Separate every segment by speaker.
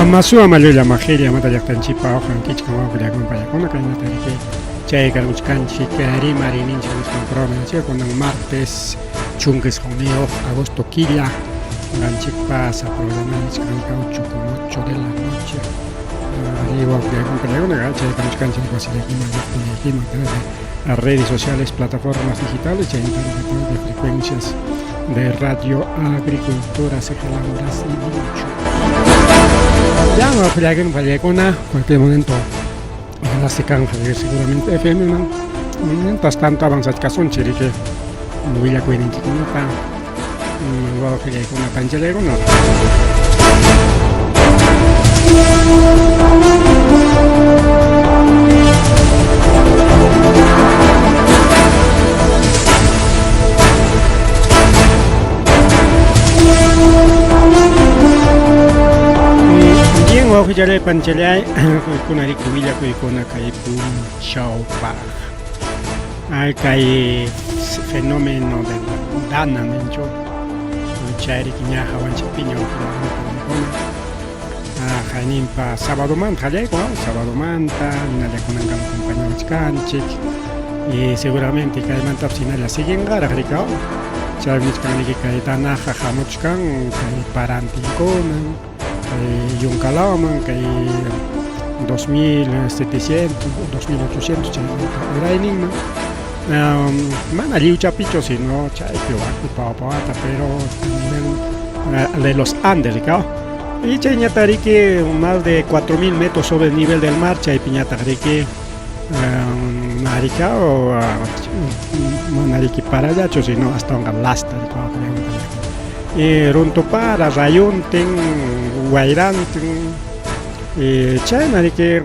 Speaker 1: Masua Maluya Majeria Matayactanchipa Ojan Kichkama Payacona Kainatarike Chay Karuchkanchi Kari Marinin Compromencia con el martes Chunques Joneo Agosto Quilla Ganchipa sa programa Caucho con 8 de la noche Arriba de Payacona Chay Karuchkanchi a redes sociales, plataformas digitales y internet de frecuencias de radio, agricultura, sejalambras y mucho. Ya no freaguen Vallecona, cualquier momento la secan seguramente FM, mientras tanto avanzas cason chirique, no voy a cuidar en chiquinota, no voy a fregar con una panchelera, no. Oficial Panchelay, con Aricubilla, con Acaipu, Chaupa. Hay fenómeno de Dana, Mencho, Chari, Quiñaja, Wanchapiño, Jainimpa, Sábado Manta, Sábado Manta, Nadia con un compañero Chicanchic, y seguramente que hay mantapsina la siguen gara, Ricao, Chavnichkan, que hay Tanaja, Jamochkan, que hay Paranticonan. Yuncalaman que hay 2.700, 2.800 era enigma. Man allí chapicho si no chay pioata pero a nivel de los Andes, ¿no? Y chañatari que más de 4.000 metros sobre el nivel del mar chay piñatari que marica o manariki para allá si no hasta un galasta runto para rayón ten guairán ten chay que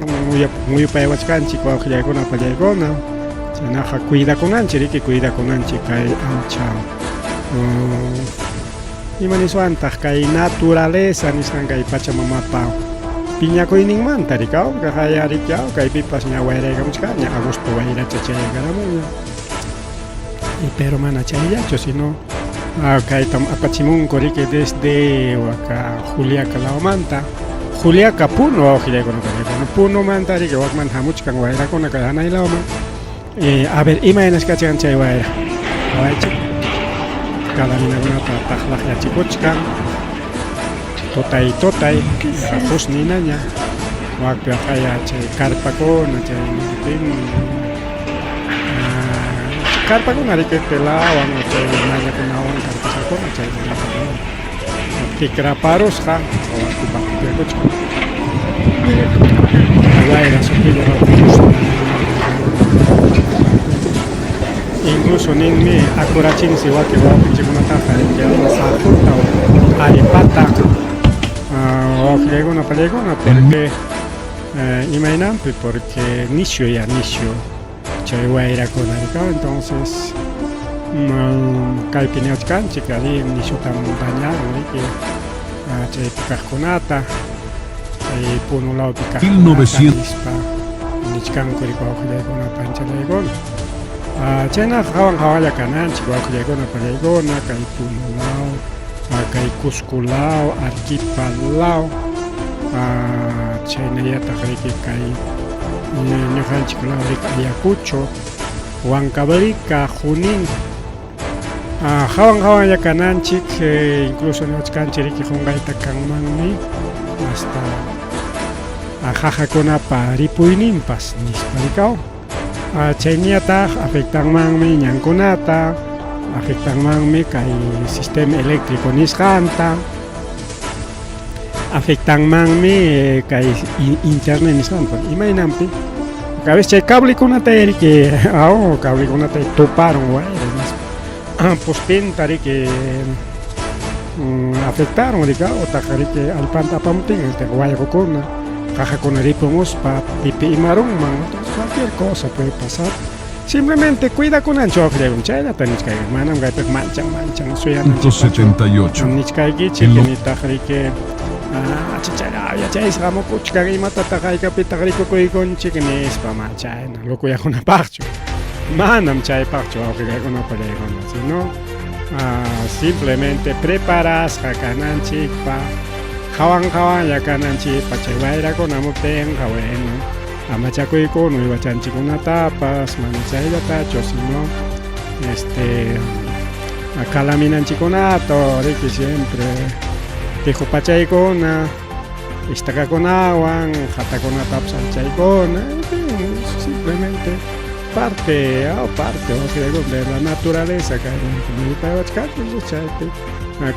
Speaker 1: muy paewachkan chico aujilagona palegona chanaja cuida con anchi que cuida con anchi kai ancha y manisuanta kai naturaleza niskan kai pachamama pa piña ko ining manta rikao kai arikao kai pipas nya guairega muchkanya agosto guaira chache garamuya y pero mana chay yacho sino Acá apachimun que desde acá Juliaca la manta Juliaca Puno ojile con Puno manta que wakman hamuchkan guaira con acá y la a ver imágenes que chan chay guaira cada mina una tajla ya chicochkan totai jus ni naña wakpia kaya chay carpa con chay carpa con ari que pelaban o chay nanya con awan carpa sako chay tikraparos ha o akupakupia kochka guaira sopillo incluso ninmi akurachin siwa que va pichimata que ajuta o aripata o flegona palegona porque imaginante porque nicho chay guaira con aricao entonces kai piñachkan chikari nicho tan dañado que chay picasconata puno lao picasconata
Speaker 2: 1900
Speaker 1: nichkan kuriko flegona panchalegona chayna hawaya kanan chico flegona palegona kai puno lao kai Cusco lao Arequipa lao chayna yata kai ñuqanchik lawrika Ayacucho, Huancavelica, Junín, hawan yakananchik, incluso ñuqanchik hunqayta kanmanmi hasta jajakunapa ripuyninpas nisparikaw. Chayñataq afectanmanmi ñankunata, afectanmanmi kay sistema eléctrico nisqanta, afectanmanmi kay internet nisqanta. Imaynanpi a veces hay cable con una tele que cable con una tele toparon pospentari que afectaron o tajari que al panta pamting te guaya con caja con el ripomos pa pipi y marón entonces cualquier cosa puede pasar simplemente cuida con ancho un chayna tenis que manam gaipe manchan suya
Speaker 2: 178
Speaker 1: nichkai chiqui tajari que chichara ya chay ramo kuchkari mata takay kapitari ko con chickens pa manchayna loco ya con parcho manam chay parcho aunque con palegona sino simplemente preparas hakananchik pa kawan yakananchik pachay wayrakunamuptin bueno amachakuyku nuywachanchikunatapas mana chayllatachu sino kalaminanchikunato riki siempre tihu pachaykuna istakakunawan hatakunatapas alchaykuna simplemente parte de la naturaleza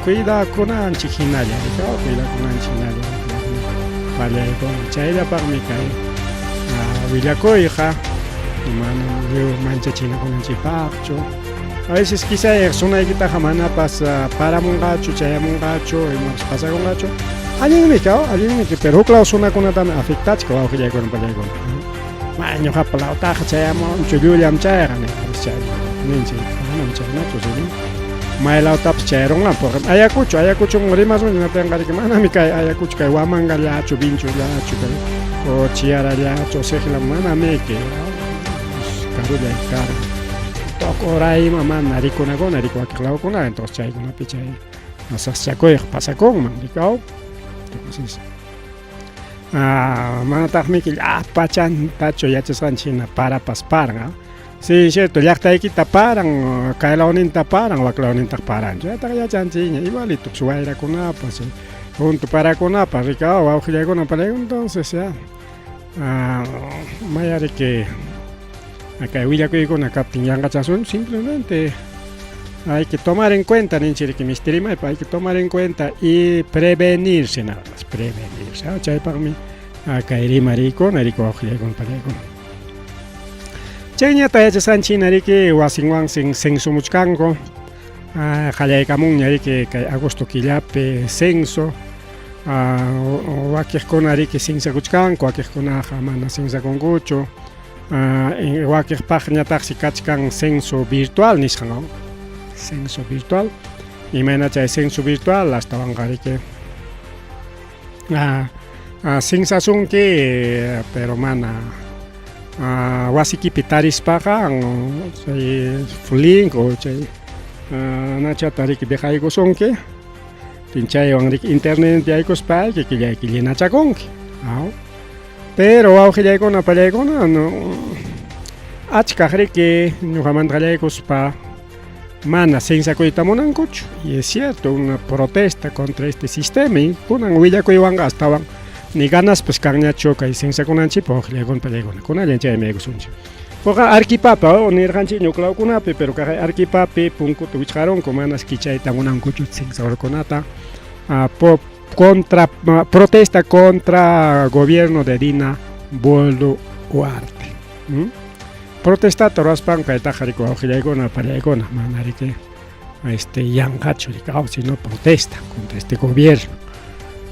Speaker 1: cuidakunanchik hinalla cuidakunanchik hinalla pallaykuna chayllapaqmi kay willakuyqa manam manchachinakunanchikpaqchu a veces quizá sunaykitaqa manapas paramunqachu chayamunqachu imapas pasakunqachu allinmi pero huk law sunakunatami afectachka wawqillaykuna pallaykuna ñuqapa lawtaqa chayamunchu llullam chayqa ninchik manam chaynachu sino may lawtapas chayarunman por ejemplo ayacuchun rimasmun ñuqatinqa manami kay ayacuchu kay wamanqallachu vinchullachu kay o chiyarallachu sejla manami que karullay karo toqorayma mana rikunakuna rikuwakiq lawkuna entonces chaykunapi chay saqchakuyqa pasakunman rikaw entonces manataqmi llapa chantachu yachasqanchik hina parapas paran sí cierto llaqtaykita paran kaylawninta paran waklawninta paranchu chaytaqa yachanchikña igualitupas wayrakunapas junto parakunapas rikaw wawqillaykuna pallaykuna entonces ya mayari que acá willakuykuna kaptin yanqachasun simplemente hay que tomar en cuenta ninchik misterimaypa hay que tomar en cuenta y prevenirse nada más prevenirse chaypaqmi kay rimarikuna wawqillaykuna pallaykuna chayñata yachasqanchikna riki wasinwan censumuchkanku qallaykamunña riki kay agosto killapi censo wakiqkuna riki censakuchkanku wakiqkunaqa mana censakunkuchu wakiqpaqñataqsi kachkan censo virtual nisqan censo virtual imayna chay censo virtual astawanqa riki censasunki pero mana wasikipi tarispaqa chay link o chay nachata riki dejaykusunki chaywan riki internet yaykuspa kikillayki linachakunki pero wawqillaykuna pallaykuna achkaq riki ñuqamanta qallaykuspa mana censakuyta munankuchu y es cierto una protesta contra este sistema y kunan willakuywanqa astawan ni ganaspas kanñachu kay censakunanchikpa wawqillaykuna pallaykuna kunallan chaymi yaykusunchik Poqa arquipapa nirqanchik ñuqlawkunapi pero kay arquipapi punkuta wichqarunku manas kichayta munankuchu censakunata protesta contra gobierno de Dina Boluarte. Protesta toraspan kaytaqa riku wawqillaykuna pallaykuna mana riki yanqachu rikaw sino protesta contra este gobierno.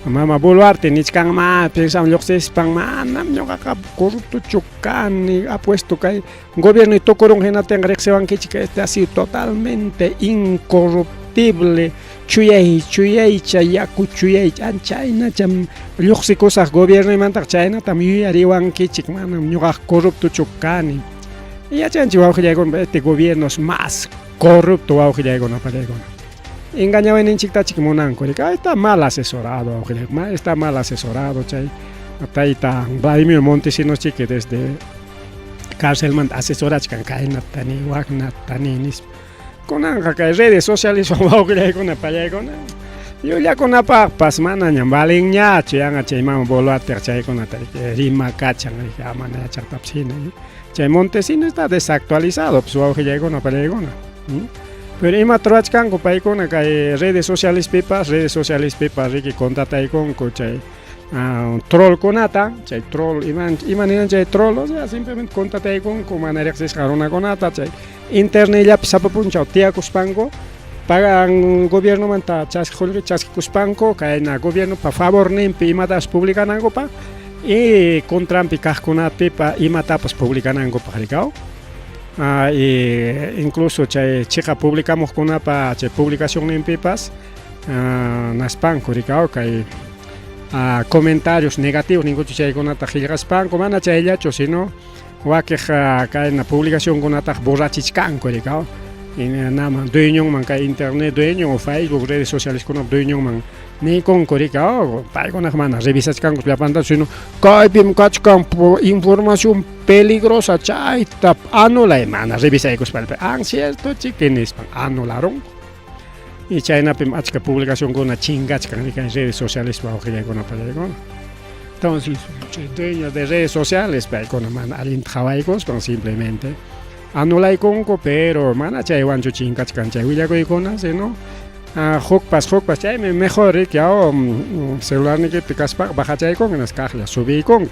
Speaker 1: Mama Boluarte nichkanma pensan lluqsispan manam ñuqaqa corruptuchu kani apuesto kay gobierno tukurun hinatinqa riqsiwankichik este ha sido totalmente incorruptible chuyaycha yaku chuyaycha anchaynacham lluqsikusaq gobierno imantaqa chaynatam yuyariwankichik manam ñuqaqa corruptuchu kani yachanchik wawqillaykuna este gobierno es más corrupto wawqillaykuna pallaykuna engañawayninchiktachik munanku rika está mal asesorado está mal asesorado chay tayta Vladimir Montesinos que desde cárcelmanta asesorachkan kaynatani waqnatani nispa kunanqa kay redes sociales wawqillaykuna pallaykuna llullakunapaqpas manañam valinñachu yanqa chay mama Boluarte chaykunata rima kachan mana yachaqtapas hina chay Montesinos está desactualizado pues wawqillaykuna pallaykuna pero ima truachkanku paykuna kay redes sociales pipas riki contrataykunku chay trollkunata chay troll imaninan chay troll o sea simplemente contrataykunku mana riqsisqa runakunata chay internetllapi sapapunchaw tiyakuspanku pagan gobiernomanta chaskikuspanku kayna gobierno pa favor ninpi imatapas publicanankupa y contrampi kaqkunapipa imatapas publicanankupa rikaw y incluso chay chiqa publicamos kunapa chay publicación ninpipas naspanku rikaw kay comentarios negativos ninguchu chaykunata qillqaspanku mana chayllachu sino wakiq kayna publicación kunata borrachichkanku rikaw naman dueñonman kay internet dueño o Facebook redes sociales kunapa dueñonman ni con coricao, paigona mana revisas kan la pantalla sino kaipim kachkan información peligrosa chay tap anula mana revisa ecos palpe cierto chiquenes anularon y chayna pim achka publicación con una chingachka en redes sociales para ojalá con una entonces dueños de redes sociales para con mana alin hawaikos con simplemente anulai conco pero mana chay wancho chingachka chay huilla con no hokpas chay mejor que celular ni que picas baja chay con las cajas subí con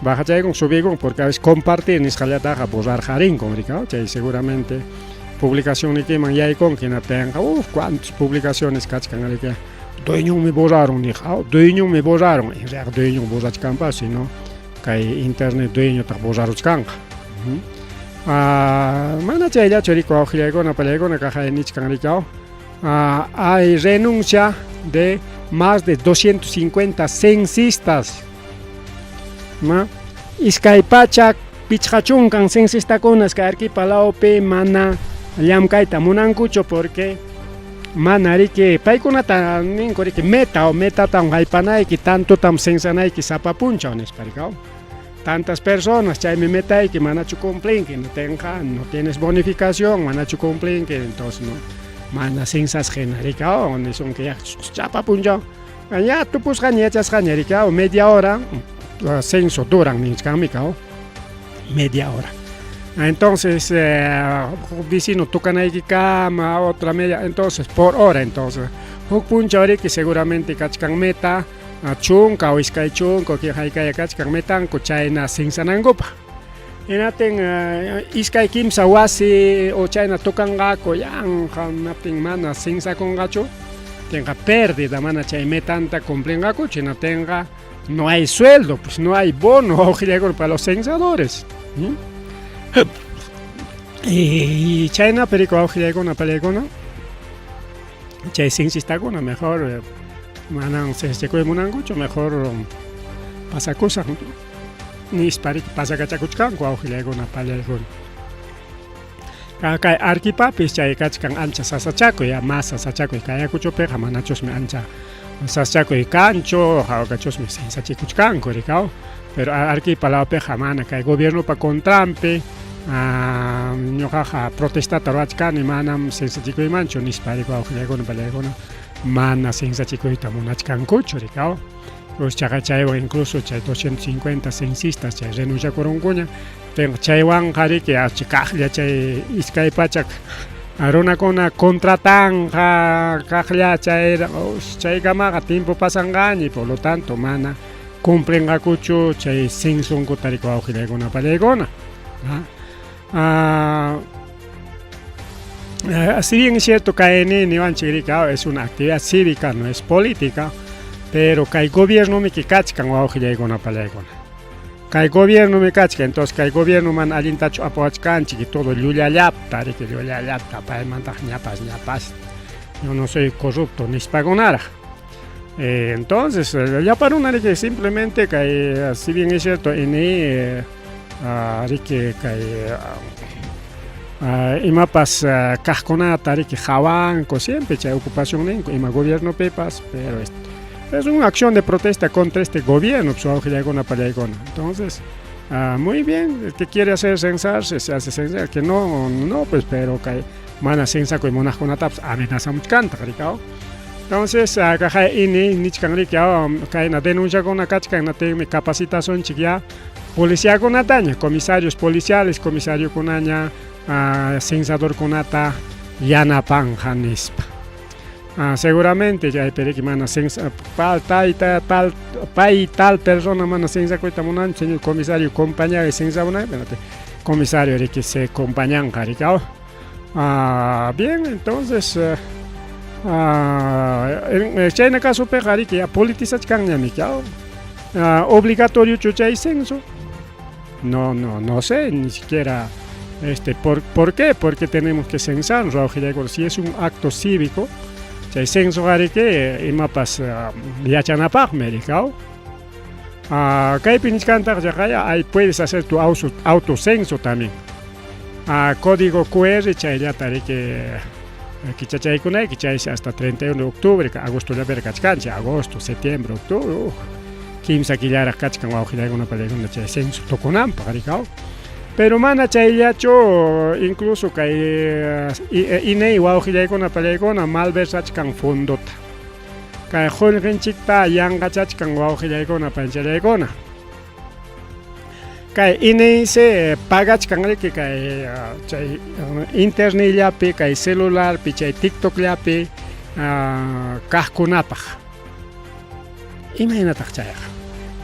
Speaker 1: baja chay con subí con porque a veces compartir ni escala taja borrar jarín con ricao chay seguramente publicaciones que man ya con que no tenga cuántas publicaciones cachcan ali que dueño me borraron dueño me borraron en realidad dueño borrar campa sino que internet dueño ta borrar canca mana chay ya chorico ojilia con apelego na caja de niche can ricao hay renuncia de más de 250 censistas. Iskaypachak pichachunkan censista kunas que aquí palao pe mana llamkaita munankucho porque mana rike paikunata ninkori que meta tan haypanay que tanto tam sensanay que sapapuncha onesparicao. Tantas personas chay me metai que manachu cumplen que no tienes bonificación, manachu cumplen que entonces no mana sensas genérica o son que ya chapa punja ya tú pues gañechas genérica o media hora censo duran ni camicao media hora entonces vecino tocan ahí cama otra media entonces por hora entonces un puncha hora que seguramente cachcan meta chunka o iskay chunka que hay que cachcan metan cochaina sensanangopa enaten iskay kimsa wasi o chayna tukangako yang natin mana sensa con gacho tenga pérdida mana chay metanta complengako china tenga no hay sueldo pues no hay bono ojo para los sensadores y chayna perico ojo na pelegona chay sensista con mejor manan se coe munangucho mejor pasa cosa ni spari pasa kachakuchkan kwa ojilega na palegon kaka arquipapis chay kachkan ancha sasachaco ya masa sachaco y kaya kuchope jamanachos me ancha sasachaco y cancho jawakachos me sensachikuchkan korikao pero arquipalao pe jamana kay gobierno pa contrampe ñojaja protesta tarachkan y manam sensachiko y mancho ni spari kwa ojilega na palegon mana sensachiko y tamonachkan kucho rikao los chagachaiwa incluso chay 250 censistas chay renuncia coruncuña tengo chaywan jari que achikajlia chay iskay pachak aruna kona contratan kajlia chay gamaga tiempo pasangañi por lo tanto mana cumplen gacucho chay censon cotariko aujilegona palegona si bien es cierto que Nivan Chiricao es una actividad cívica no es política pero que el gobierno me kachkan o ojilega na palegona. Que el gobierno me kachka, entonces que el gobierno man alintacho apoachkanchi que todo llullallapta, que llullallapta para mantar ñapas. Yo no soy corrupto ni spagonara. Entonces ya para una que simplemente que si bien es cierto en que imapas casconata que jawan siempre hay ocupación en el gobierno pepas pero es una acción de protesta contra este gobierno, entonces, muy bien, el que quiere hacer censarse, se hace censar, que no, pues, pero que mana censa con monajonataps, amenaza mucho canta, caricao. Entonces, acá ni chicanrica, que hay una denuncia con una cachica, una capacitación chiquilla, policía con ataña, comisarios policiales, comisario con aña, censador con ata, yana panjanispa. Seguramente ya hay que mana sensa tal persona mana sensa cuesta monan señor comisario compañía de sensa una comisario de que se acompañan caricao bien entonces en el caso pejari que ya politizas caña mi obligatorio chucha y censo no sé ni siquiera ¿por qué? Porque tenemos que censar si es un acto cívico chay censo gari que imapas yachanapaq mericao kay pinchkanta ya ahí puedes hacer tu autocenso también código QR chay ya que Kichachaykunay kichaysi hasta 31 de octubre agosto llapi kachkanchik agosto septiembre octubre kimsa killaraq kachkan wawqillaykuna pallaykuna chay censo tukunanpaq rikaw pero mana chayllachu incluso kay inay wawqillaykuna pallaykuna malversachkan fondota kay qullqinchikta yanqachachkan wawqillaykuna panchallaykuna kay inayse pagachkanriki kay chay internetllapi kay celularpi chay TikTokllapi kaqkunapaq imaynataq chayqa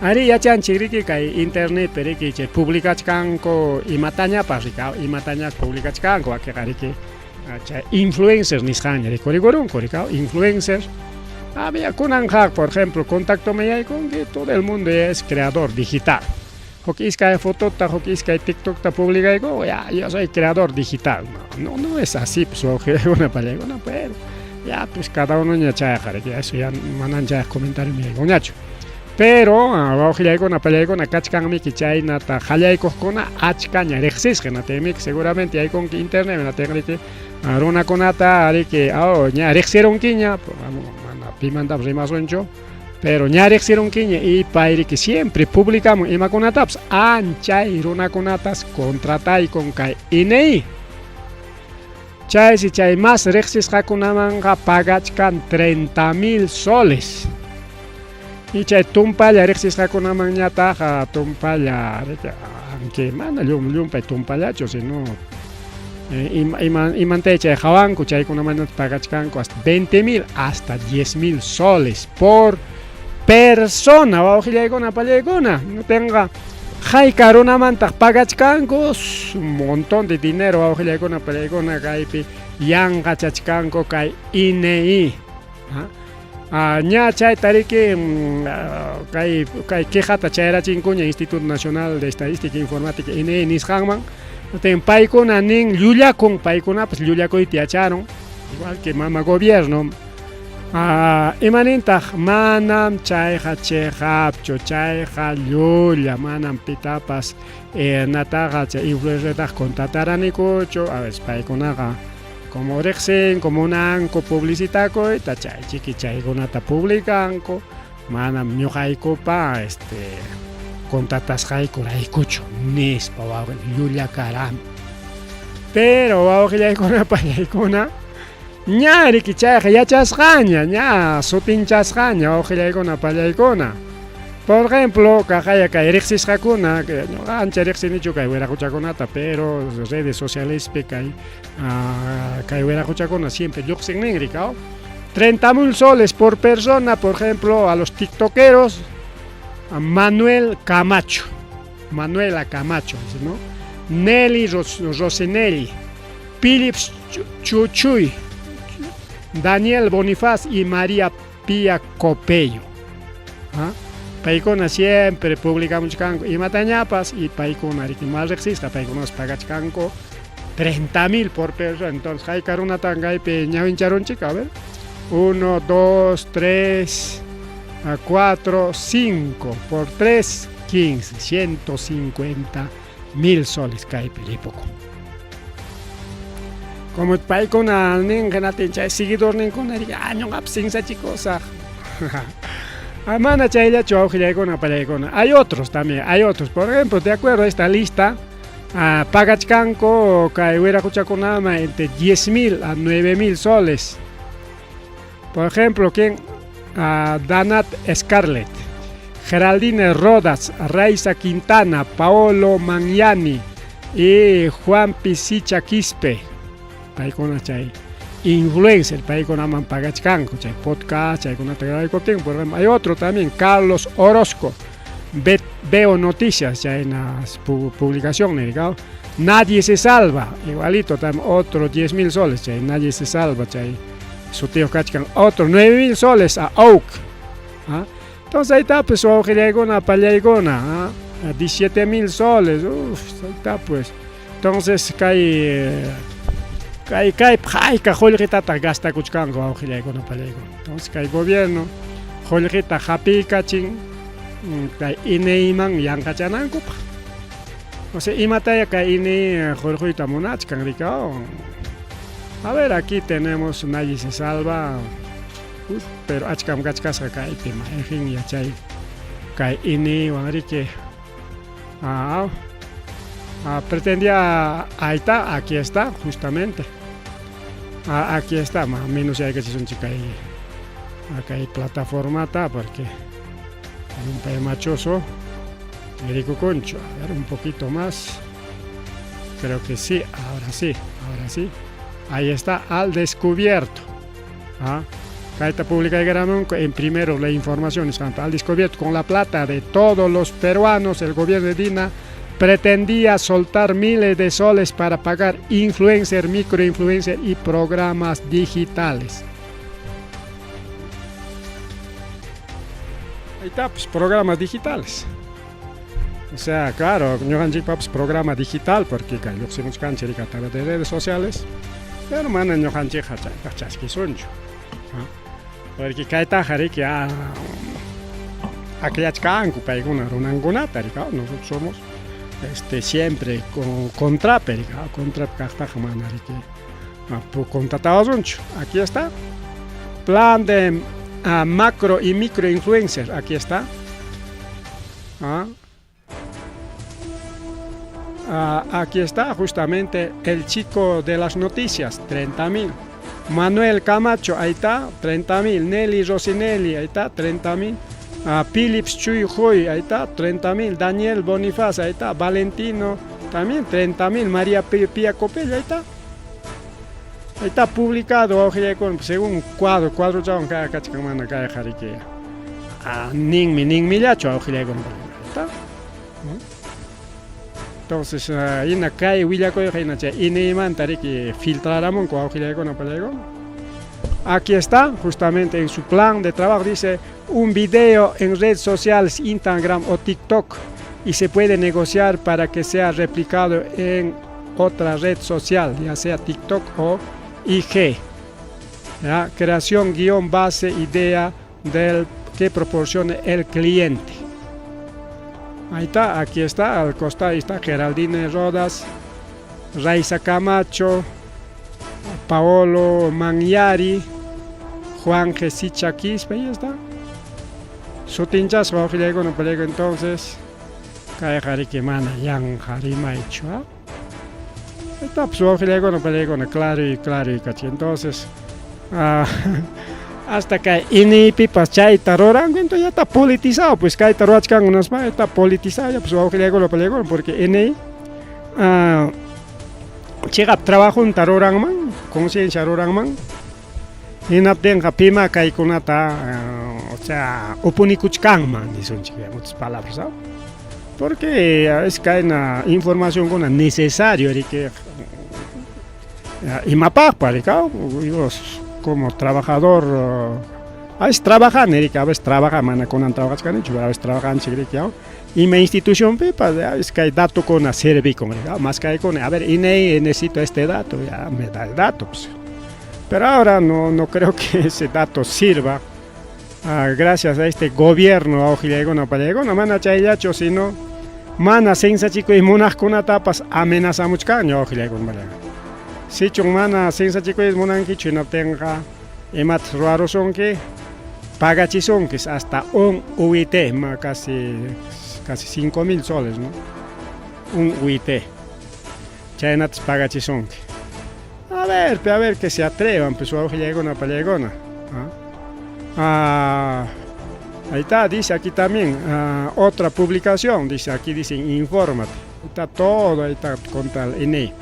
Speaker 1: ari yachanchik riki kay internetpi riki chay publikachkanku imatañapas rikaw imatañas publikachkanku wakiqa riki chay influencers nisqaña rikurunku rikaw influencers había kunanqa por ejemplo contacto mayaykunki que todo el mundo es creador digital porque iskay fotota, porque iskay TikTokta publicayku, ya yo soy creador digital. No es así, pues una pallaykuna, pero ya pues cada uno ya chayqa, que eso ya manan ya comentario mi goñacho. Pero wawqillaykuna pallaykuna kachkanmi chaynata qallaykuqkuna achka ña riqsisqa temi seguramente yaykunki internet natinriki runakunata ariki ña riqsirunkiña, mana pimantapas rimasunchu. Pero ña riqsirunkiña y payriki siempre publicamos imakunatapas anchay runakunatas contrataykun kay inay chaysi chay mas riqsisqakunamanqa pagachkan 30,000 soles y chay tumpalla riqsisqakunamanñataqa tumpalla aunque mana llumpay tumpallachu sino imantay chay hawanku chaykunamanñata pagachkanku hasta 20,000 hasta 10,000 soles por persona wawqillaykuna pallaykuna no tenga hayka runamantaq pagachkanku un montón de dinero wawqillaykuna pallaykuna kaypi yanqachachkanku kay INEI ña chay tariki kay quejata chayrachinkuña Instituto Nacional de Estadística e Informática INEI nisqanman paykuna nin llullakun paykunapas llullakuyta yacharon igual que mama gobierno imanintaq manam chayqa chiqapchu chayqa llulla manam pitapas nataqa chay influencertaq contrataranikuchu a veces paykunaqa como riqsin comunanku publicitakuyta chay chiki chaykunata publicanku manam ñuqaykupa contratasqaykuraykuchu nispa llulla karam pero wawqillaykuna pallaykuna ña riki chayqa yachasqaña ña sutinchasqaña wawqillaykuna pallaykuna por ejemplo kaqaya kay riqsisqakuna ancha riqsinichu kay wiraquchakunata pero redes socialespi kay wiraquchakuna siempre lluqsinnin rikaw 30,000 soles por persona por ejemplo a los tiktokeros Manuela Camacho ¿no? Nelly Rosinelli Philips Chuchuy Daniel Bonifaz y María Pía Copello. Paykuna siempre publicamos kanko imatañapas y paykuna riki mal riqsisqa paykunas pagachkanku 30,000 por persona. Entonces hayka runatan kaypi ñawincharunchik a ver 1, 2, 3, 4, 5 por 3, 15, 150,000 soles kaypi ripuku. Como paykuna ninqanatin chay seguidor ninkuna riqa ñuqapas sinsachikusa. Mana chayllachu wawqillaykuna pallaykuna. Hay otros también, hay otros. Por ejemplo, de acuerdo a esta lista, pagachkanku kay wiraquchakunama entre 10,000 a 9,000 soles. Por ejemplo, Danat Scarlett, Geraldine Rodas, Raiza Quintana, Paolo Magnani y Juan Pisicha Quispe. Paykuna chay influencer paykunaman pagachkanku chay podcast chaykunata grabaykutin por ejemplo hay otro también Carlos Orozco Veo Noticias chay nas publicación ¿no? Nadie se salva igualito también otro 10,000 soles chay Nadie se salva chay su tío kachkan otro 9,000 soles a Oak entonces ahí está pues wawqillaykuna pallaykuna 17,000 soles ahí está pues entonces Kay qullqitata gastakuchkanku wawqillaykuna pallaykuna. Entonces kay gobierno qullqita hapikachin kay INEIman yanqachanankupaq. O sea, imataya kay INEI qullqiyta munachkan rikaw. A ver, aquí tenemos Nadie se salva. Pero achkam gachkasqa kaypi imagen yachay kay ini wanrique pretendía ahí está, aquí está justamente. Aquí está, más o menos hay que hacer un chica ahí. Acá hay plataforma está porque hay un país machoso. Erico Concho, a ver un poquito más. Creo que sí, ahora sí, ahora sí. Ahí está, al descubierto. Carta Pública de Granón, en primero la información es al descubierto. Con la plata de todos los peruanos, el gobierno de Dina pretendía soltar miles de soles para pagar influencer, microinfluencer y programas digitales. Ahí está, pues programas digitales. O sea, claro, no han llegado programa digital porque lo que se nos cancha a través de redes sociales, pero man no han llegado a chasqui soncho. Porque cae tajari que aquella canco para una nosotros somos siempre contra cartajamana que contratados soncho. Aquí está. Plan de macro y micro influencer, aquí está. Aquí está justamente el chico de las noticias, 30.000. Manuel Camacho, ahí está, 30.000. Nelly Rosinelli, ahí está, 30.000. Philips Chuy Joy, ahí está, 30.000. Daniel Bonifaz, ahí está. Valentino, también 30.000. María Pía Copello, ahí está. Ahí está publicado, según cuadro ya un cada cachacamana cada jariquea. Ning millacho, ahí está. Entonces, en la calle Villaco y filtrarán con aquí está, justamente en su plan de trabajo, dice un video en redes sociales, Instagram o TikTok, y se puede negociar para que sea replicado en otra red social, ya sea TikTok o IG. ¿Ya? Creación guión base idea del que proporcione el cliente. Ahí está, aquí está, al costado está Geraldine Rodas, Raiza Camacho, Paolo Magnari, Juan Gesicha Quispe, ahí está. Sutinchas, no pelego entonces, Cae Jarique Mana, Yang Jarima Ichua. Ahí está, pues no pelego, claro y cachi. Entonces, hasta que ini pipas chay tarorang entonces ya está politizado, pues que tarorachkan unas más está politizado ya, pues ojo lo pelego porque ini llega trabajo en tarorang man conciencia tarorang man inapten kapima kai kunata o sea opunikuchkan man dicen chicas muchas palabras, ¿sabes? Porque es que hay una información con necesario que y mapa para como trabajador, a veces trabajan, a veces trabajan, a veces trabajan, y mi institución, es que hay dato con servir, más que hay con, a ver, INE necesito este dato, ya me da el dato, pues. Pero ahora no creo que ese dato sirva, gracias a este gobierno, no mana chayacho, sino, mana sensa chico y monas con tapas amenaza mucho caño, si chungmana sensa chico es monanqui chino tenga emat ruaro son que paga chison que es hasta un UIT casi 5.000 soles, ¿no? Un UIT chaynat paga chison a ver que se atrevan pues a llegona para llegona. Ahí está, dice aquí también otra publicación, dice aquí dicen infórmate, está todo, ahí está contra el INE.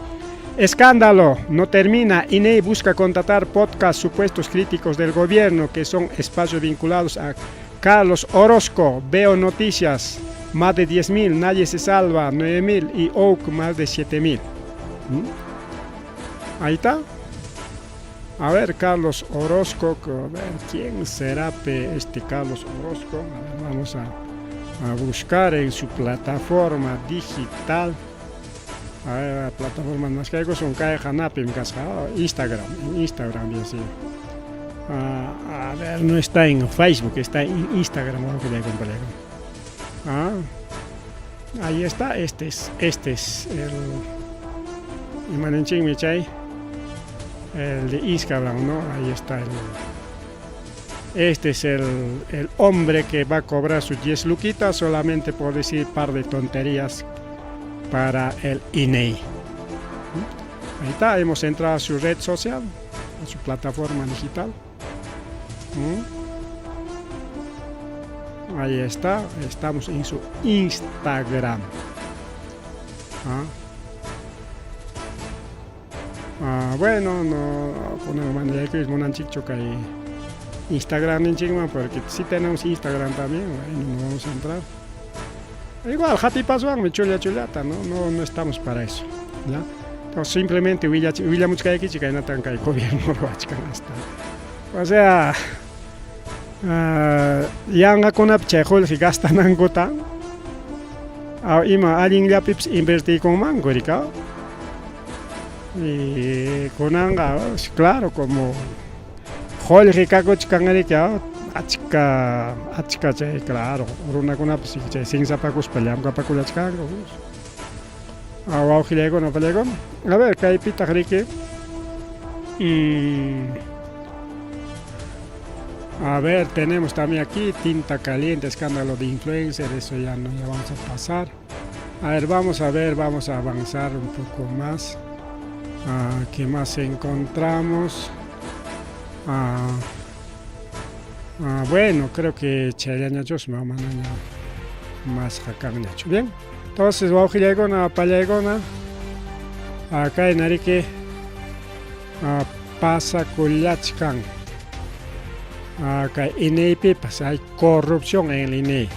Speaker 1: Escándalo, no termina, INE busca contratar podcast supuestos críticos del gobierno que son espacios vinculados a Carlos Orozco, Veo Noticias, más de 10.000, Nadie se salva, 9.000 y Oak más de 7.000. Ahí está. A ver, Carlos Orozco, a ver, ¿quién será este Carlos Orozco? A ver, vamos a buscar en su plataforma digital. A ver, la plataforma más que hay son Cae Hanapi, Instagram y así. A ver, no está en Facebook, está en Instagram. Ahí está, este es el Imanenching Michay. el de Instagram, ¿no? Ahí está este es el hombre que va a cobrar sus 10 luquitas solamente por decir un par de tonterías para el INEI. Ahí está, hemos entrado a su red social, a su plataforma digital. Ahí está, estamos en su Instagram. Bueno, no ponemos manera que es un chico que hay Instagram en Chingman, porque si tenemos Instagram también, bueno, no vamos a entrar. Igual, Jati Pasuan, me chulata, no estamos para eso, ¿ya? Entonces simplemente William Muchkayaki chica y Natan Kai gobierno o sea, yanga con apchejol si gastan angota, ima alguien ya pips invertir con mango, y con anga, claro, como Jorge Caco Chicanerica, achka chay, claro, una con apsi, sin zapacos peleam capacula chicango. No pelego. A ver, que hay pita rique. A ver, tenemos también aquí tinta caliente, escándalo de influencer, eso ya vamos a pasar. A ver, vamos a avanzar un poco más. ¿Qué más encontramos? Bueno, creo que Chayaña Jos me va a mandar más jacarña. Bien, entonces vamos a ir a Palayagona. Acá en Arique pasa Culachcan. Acá en INEI pues hay corrupción en el INEI.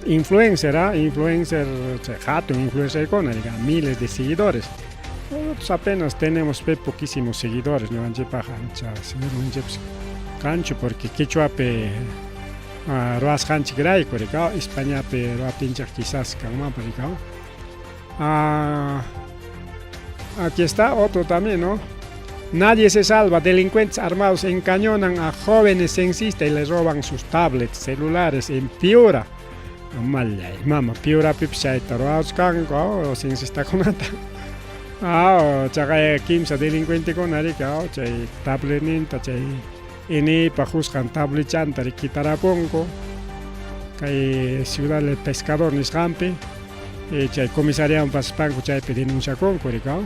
Speaker 1: Influencer, influencer con miles de seguidores. Nosotros apenas tenemos poquísimos seguidores, no cancho porque quechua pe roas hanchi gray coricao, España pe roa pincha quizás calma poricao. Aquí está otro también, ¿no? Nadie se salva, delincuentes armados encañonan a jóvenes censistas y les roban sus tablets, celulares en Piura. Mama, Piura pipshaita roas kango, censista conata. Chakaya kimsa delincuente con aricao, chay tablet ninta, chay ini pajuskan tablet chantari kitarapongo, kay ciudad del pescador nisgampi, chay comisarian paspanco chay denuncia con coricao.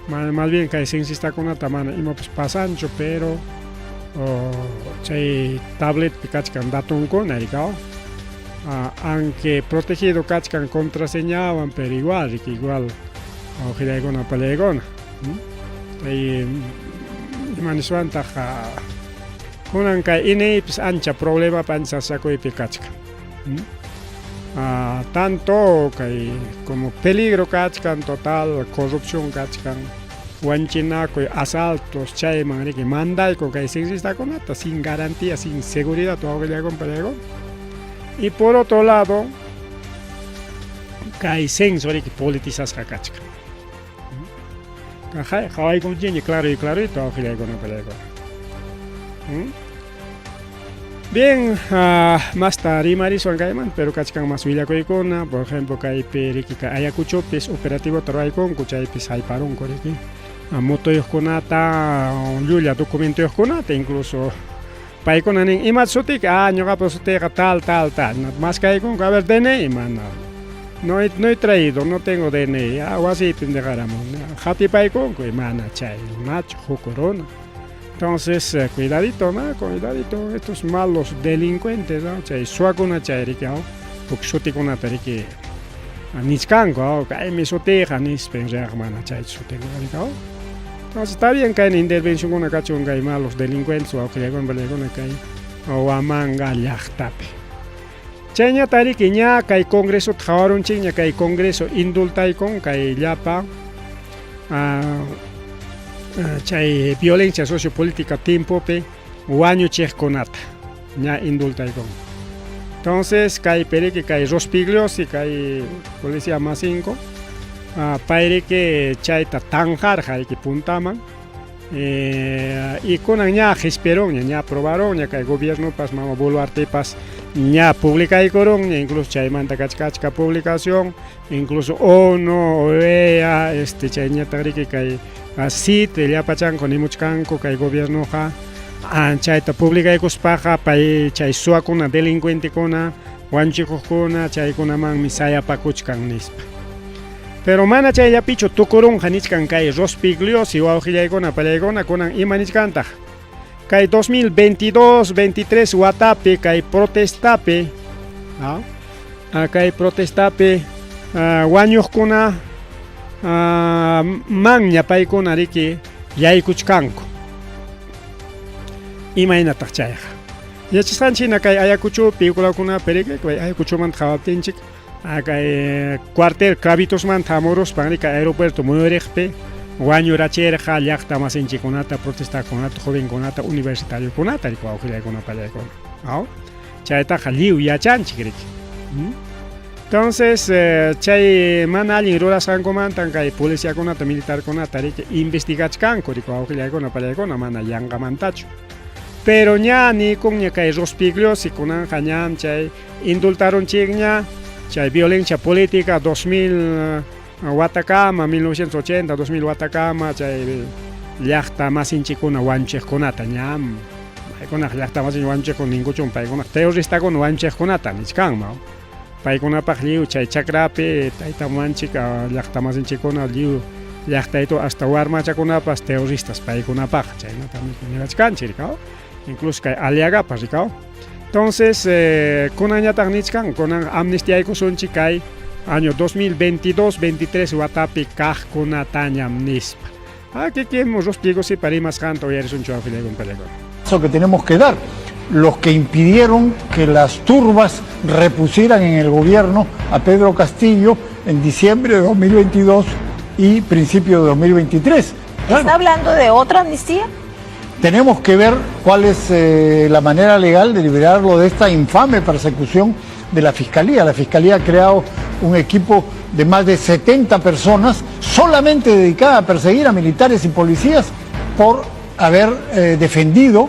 Speaker 1: Más bien que censista con una tamana y pues pasancho, pero chay tablet picachkan datun con aricao. Aunque protegido cachcan contraseñaban, pero igual o giregona palegona. Y manisuanta kunan kay ini pues ancha problema panza saco y picachca. Tanto como peligro cachcan total, corrupción cachcan, huanchinaco, asaltos, chayman, que manda y con que exista con nada, sin garantía, sin seguridad, todo que le hagan pelego. Y por otro lado, hay sensor que politizas cachcan. Hay con claro y todo que le hagan pelego. Bien, más tarde Marisol Gaiman, pero cachcan más Villa Coicona, por ejemplo, que hay periquica Ayacucho, pues operativo Troaicon, cuchay pues hay parón coreki. Moto yosconata, Julia documento yosconata, incluso Paiconan y Matsutik, ñoga posotega tal, más que hay con a ver DNI, man. No he traído, no tengo DNI, algo así pendejaramos. Jati Paicon, mana chay, Nacho, Corona. Entonces, cuidadito, estos malos delincuentes, ¿no? Chay, suacuna chayricao, porque soticuna tariki, niscango, que me soteja, nispenjagmana chay, soticuna. Entonces, está bien que hay intervención con una cachunga y malos delincuentes, o que llegan a o a manga yachtape. Chayña tariki, ña, que hay congreso, trabaron chiña, que hay congreso indultaicon, que hay yapa, chay violencia sociopolítica tiempo pe guaño chesconata ña indultaicon. Entonces kay perique kay rospiglios y kay policía más 5 paire que chayta tanjar hay que puntaman y con ña esperón ña aprobaron ña kay gobierno pas mama Boluarte pas ña publica y corón incluso chay manta cachca publicación incluso ONU OEA chay ña tariki kay así llapachanku nimuchkanku kay gobiernoqa chayta publicaykuspaqa pay chay suwakuna delincuentekuna wanchikuqkuna chaykunamanmi sayapakuchkan nispa. Pero mana chayllapichu tukurunqa nichkan kay Rospigliosi wawqillaykuna pallaykuna kunan ima nichkantaq kay 2022-23 watapi kay protestapi kay protestapi wañuqkuna manña paykuna riki yaykuchkanku imaynataq chayqa yachasqanchina kay Ayacuchupi ukulakunapi riki kay Ayacuchumanta qhawaptinchik kay cuartel Cravitosmanta hamuruspan kay aeropuerto Muyuriqpi wañurachirqa llaqta masinchikkunata protestakunata jovenkunata universitariokunata riki wawqillaykuna pallaykuna chaytaqa lliw yachanchik riki. Entonces chay mana allin rurasqankumantan kay policiakunata militarkunata riki investigachkanku riki wawqillaykuna pallaykuna mana yanqamantachu. Pero ña nikun kay Rospigliosi kunanja ñam chay indultarunchikña chay violencia política 2000 watakama 1980 2000 watakama chay llaqta masinchikkuna wanchiqkunata ñam paykunaq llaqta masinchik wanchiqkuna ninkuchun paykunaq terroristakuna wanchiqkunata nichkanma paykunapaq lliw chay chakrapi taytamanchik llaqta masinchikkuna lliw llaqtaytu hasta warmachakunapas terroristas paykunapaq chaynata niwachkanchik rikaw incluso kay Aliagapas rikaw. Entonces kunañataq nichkan kunan amnistiaykusunchik kay año 2022-23 watapi kaqkunatañam nispa kikimus Rospigliosi parimasqanta uyarisunchu wawqillaykuna pallaykuna.
Speaker 2: Eso que tenemos que dar, los que impidieron que las turbas repusieran en el gobierno a Pedro Castillo en diciembre de 2022 y principio de 2023. Claro.
Speaker 3: ¿Está hablando de otra amnistía?
Speaker 2: Tenemos que ver cuál es la manera legal de liberarlo de esta infame persecución de la Fiscalía. La Fiscalía ha creado un equipo de más de 70 personas solamente dedicada a perseguir a militares y policías por haber defendido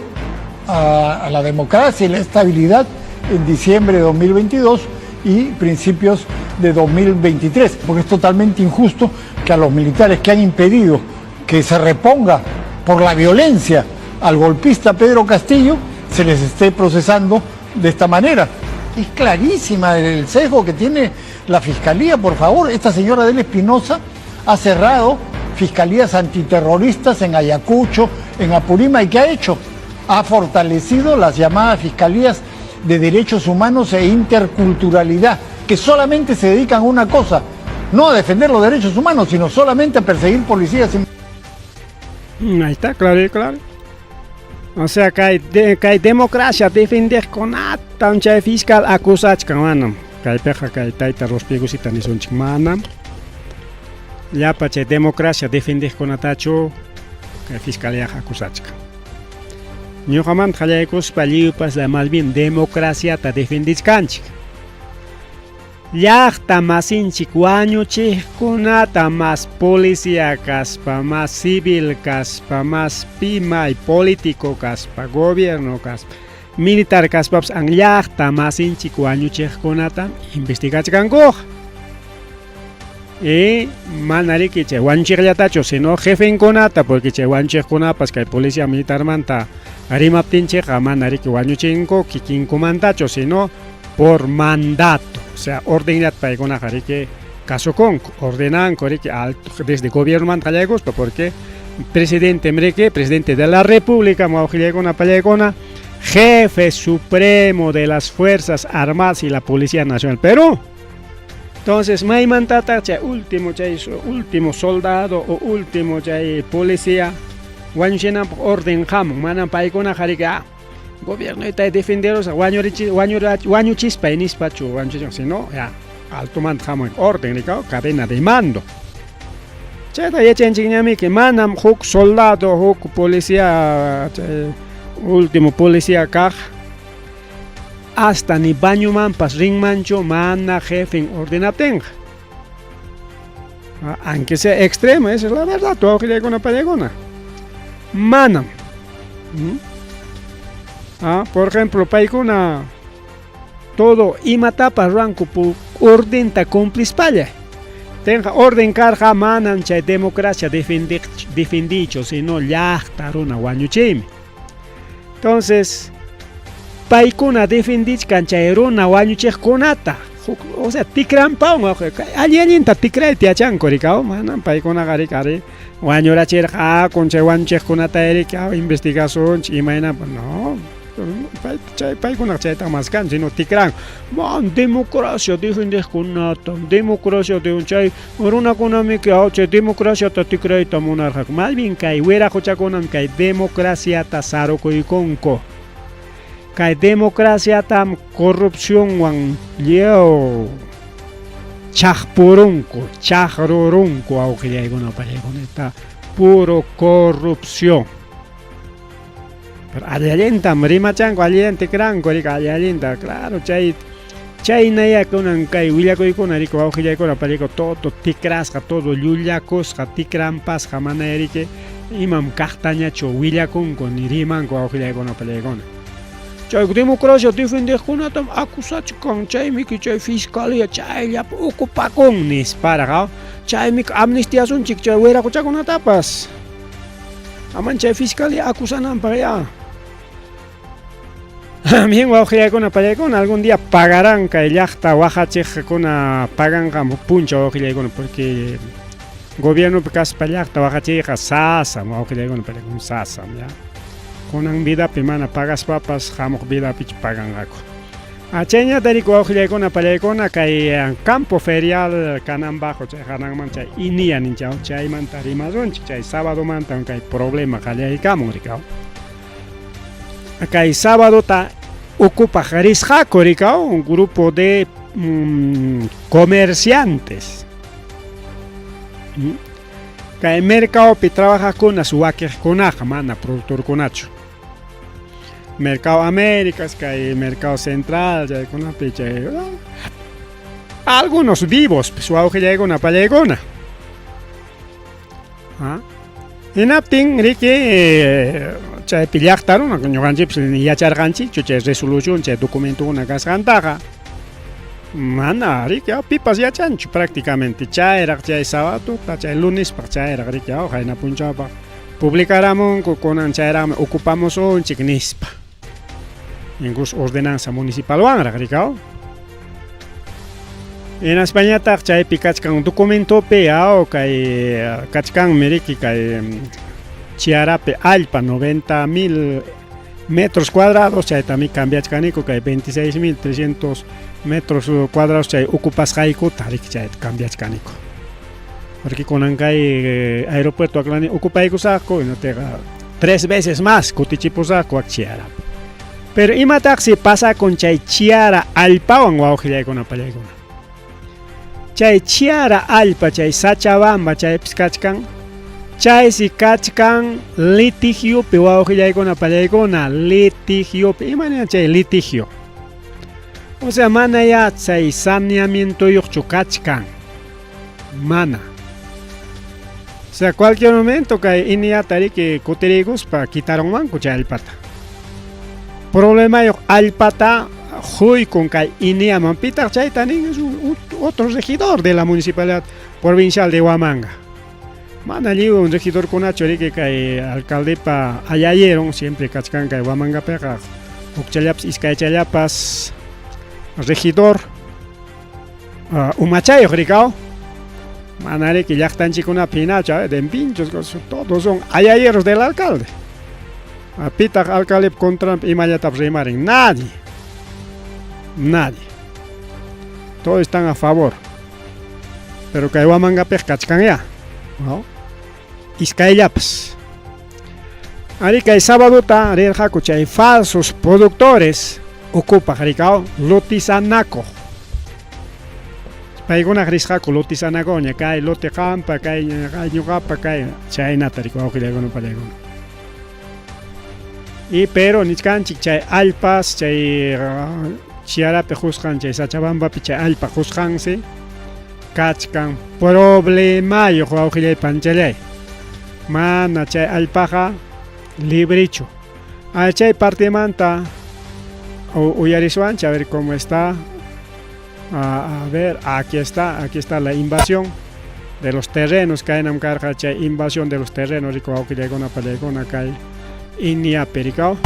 Speaker 2: a la democracia y la estabilidad en diciembre de 2022 y principios de 2023, porque es totalmente injusto que a los militares que han impedido que se reponga por la violencia al golpista Pedro Castillo se les esté procesando de esta manera. Es clarísima el sesgo que tiene la Fiscalía, por favor. Esta señora Adela Espinosa ha cerrado fiscalías antiterroristas en Ayacucho, en Apurímac, ¿y qué ha hecho? Ha fortalecido las llamadas fiscalías de derechos humanos e interculturalidad, que solamente se dedican a una cosa, no a defender los derechos humanos, sino solamente a perseguir policías.
Speaker 1: Ahí está, claro, claro. O sea, que hay democracia defender con atan chay fiscal acusachkan manam. Kay peja kay tayta Rospiglosita nisunchik manam. Llapa chay democracia defender con atacho kay fiscalía acusachkan. Ñuqamanta qallaykuspa lliwpas más bien democracia ta defendichkanchik. Llaqta masinchik wañuchiqkunata más policía kaspa, más civil kaspa, más pimay político kaspa, gobierno kaspa, militar kaspapas an llaqta masinchik wañuchiqkunata investigachkankuq. Y mana riki chay wanchiqllatachu sino jefenkunata, porque chay wanchiqkunapas kay policía militarmanta rimaptinchikqa mana riki wañuchinku kikinkumantachu sino por mandato. O sea, ordenat paykunaqa riki kasukunku, ordenanku riki desde gobierno mantallakuspa, porque presidente de la República mawqillaykuna pallaykuna jefe supremo de las Fuerzas Armadas y la Policía Nacional Perú. Entonces, maymantata chay último soldado o último chay policía wañuchinanpaq orden hamun manan paykunaqa riki gobierno está defenderos wañuchispa nispachu wañuchispa, sino ya altomanta hamun orden rikaw cadena de mando. Chayta yachanchikñami que manam huk soldado huk policía último policía kaq hasta ni bañumanpas rinmanchu mana jefe ordenaptinqa. Aunque sea extremo, esa es la verdad, todo wawqillaykuna pallaykuna manam. Por ejemplo, paykuna todo imatapas ranku por ordenta cumplispalla. tenga orden carga manan chay democracia defendicho, sino llaqtaruna wañuchimi. Entonces, paikuna defendichkan chay runa wañuchiqkunata. O sea, tikranpawan allinta tikrayta yachanku rikaw, manan paikuna kari wañurachirqa con chay wañuchiqkunata rikaw investigación imayna, no. Paikuna chayta maskan, sino tikran man democracia defendiqkunata, democracia de chay runakunami chay democraciata tikrayta munarqak. Más bien kay wiraquchakunan kay democraciata sarukuykunku. Kay democraciata corrupcionwan leo chaqrurunku awqillaykunapallaykuna puro corrupción. Pero allintam rimachanku, allinta tikranku rika allinta, claro, chaynayakunan kay willakuykuna rika wawqillaykuna todo tikrasqa, todo llullakusqa, tikranpasqa mana riki imam kaqtañachu willakunku ni rimanku wawqillaykuna. Chay democracia defendiqkunatam akusachkan, chaymi chay fiscalía chayllapi ocupakun nisparqa, chaymi amnistiasunchik chay wiraquchakunatapas. Aman chay fiscalía acusananpaq ya. Bien wawqillaykuna algún día pagarán kay llaqta wajachiqkuna paganqa puncha wawqillaykuna, porque gobierno kaspa llaqta wajachiqa sasam wawqillaykuna sasam ya. Kunan vidapi mana pagas papas hamuq vidapi paganqaku. Chayñata riku wawqillaykuna pallaykuna kay campo ferial kananbajo chay hananman chay inia ninchaw chaymanta rimarunchik, chay sábado mantan kay problema qallaykamun rikaw. Kay sábado ta ocupa risqaku rikaw un grupo de comerciantes. Kay mercadopi trabajaqkuna wakiqkunaqa mana productorkunachu. Mercado Américas, kay Mercado Central, chaykunapi chay algunos vivos pues wawqillaykuna pallaykuna. Hinaptin riki chaypi llaqtaruna ñuqanchipis yacharqanchikchu chay resolución chay documentokuna kasqantaqa. Mana riki pipas yachanchu prácticamente chayraq chay sábado chay lunespa chayraq riki hayna punchawpaq publicaramunku kunan chayraqmi ocupamos unchik nispa. Incluso ordenanza municipal wanraq rikaw. En Españataq chaypi kachkan documentopi kay kachkanmi riki kay chiarapi allpa 90,000 metros cuadrados chaytami cambiachkaniku kay 26,300 metros cuadrados chay ocupasqaykuta riki chayta cambiachkaniku. Porque kunan kay aeropuerto aklani ocupaykusaqku inotega 3 veces más kutichipusaqku chiarapi. Pero imataqsi pasa con chay chiara allpawan wawqillaykuna pallaykuna. Chay chiara allpa chay Sachabamba chaypis kachkan, chaysi kachkan litigiopi wawqillaykuna pallaykuna, litigiopi imana chay litigio. O sea, mana ya chay saneamiento yuqchu kachkan, mana. O sea, cualquier momento kay iniata riki kutiriguspa quitaronmanku chay allpata. Problema yok allpata huykun kay iniamanpita chaytanin es otro regidor de la municipalidad provincial de Huamanga. Mana lliw un regidor kunachu riki kay alcaldepa ayayeron siempre kachkan kay Huamangapiqa ukchallapas iskaychallapas regidor umachayuq rikaw. Mana riki llaqtanchikunapi hinachu de pinchos todos son ayayeros del alcalde. Pitaq alcalde contra imallatap rimaren nadie. Todos están a favor. Pero kay Huamangapiqa kachkan ya, ¿no? Iskayllapas. Ari kay sabadota rirqaku chay falsos productores ocupa rikaw lotizanaco. Paykunaq risqaku lotizanacoña kay lote qampa kay ñuqapa kay chaynata rikaw wawqillaykuna pallaykuna. Y pero nichkanchik chay allpas chay chiarapi husqan chay Sachabambapi chay allpa husqansi kachkan problemayuq wawqillaypanchalay. Mana chay allpaqa librichu. Chay partemanta uyariswanchi a ver cómo está. A ver, aquí está la invasión. de los terrenos que hay en Amcarja, invasión de los terrenos, rico, aunque llega una palegona que hay Inia Pericao.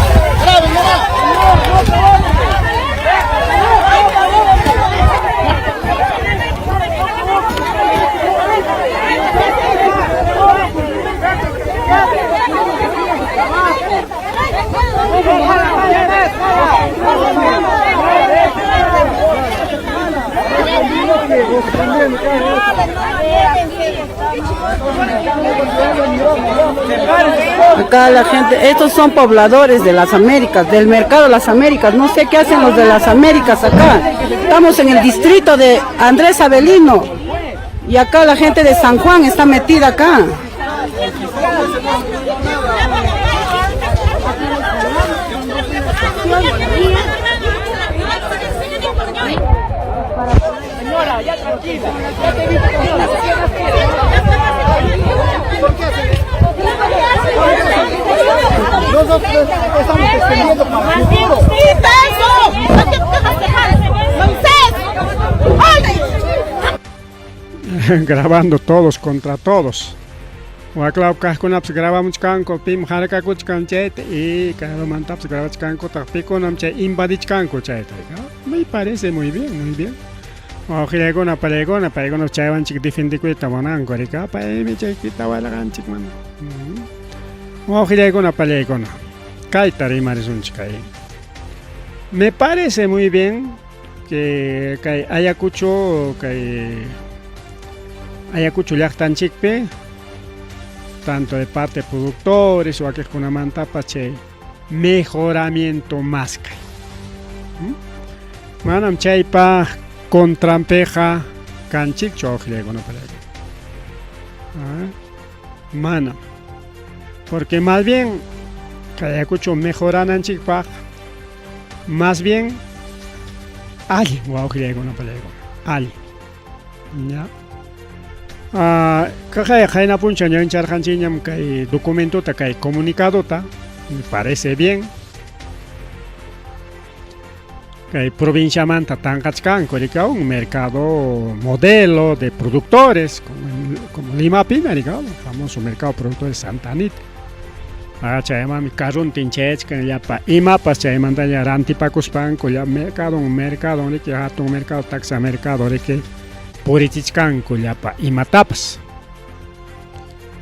Speaker 4: Acá la gente, estos son pobladores de las Américas, del mercado de las Américas. No sé qué hacen los de las Américas acá. Estamos en el distrito de Andrés Avelino y acá la gente de San Juan está metida acá.
Speaker 5: Señora, ya tranquila, ya te vi tranquila. Nosotros estamos defendiendo para el futuro.
Speaker 1: Grabando todos contra todos. Waklau kaskunaps grabamos kanko pim haraka kuchkanchete y cada mantaps grabamos kanko tapiko namche invadich kanko chete. Me parece muy bien, muy bien. Ojilegona palegona chavan chik difindikuita manango rika pa mi chiquita wala ganchik man. Ojilegona palegona. Kaitari marisunchkai. Me parece muy bien que Ayacucho llaqtanchikpi tanto de parte de productores o aquel con una manta pache mejoramiento más que manam chaypa contrampeja canchik chojle con manam porque más bien que Ayacucho mejoran chikpa más bien ali guajle con ali ya Kajayajayna puncha ñan charjanchiñam kay documento ta kay comunicado ta me parece bien kay provincia manta tankachkan korika un mercado modelo de productores como Lima Pina famoso mercado de productores Santa Anita chayama mi carrun tinchech que ya pa imapas chaymanta ya rantipakuspan ko ya mercado ni que hatun mercado taxa mercado de que Purichichkanku llapa imatapas.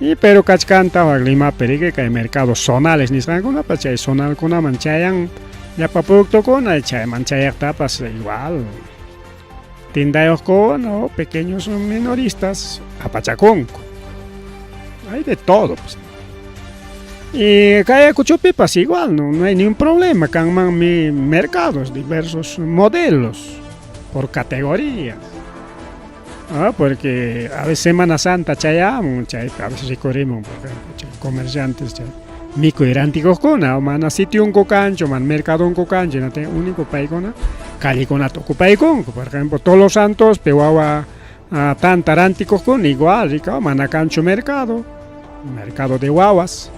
Speaker 1: Y pero kachkanta Lima perique que hay mercados zonales ni sankuna pa chay zonal kuna manchayan llapa producto kuna chay manchayak tapas igual. Tindayos no pequeños minoristas apachaconco. Hay de todo pues. Y kaya kuchupipas igual no hay ningún problema kan mi mercados diversos modelos por categorías. Porque a veces Semana Santa chayamos, a veces recorremos, por ejemplo, comerciantes, mico iránticos con, mana sitio un cocancho, man mercado un cocancho, no tengo único paigona, calicona toco paigón, por ejemplo, todos los santos, peguaba tan taránticos con, igual, rica, mana cancho mercado de guaguas.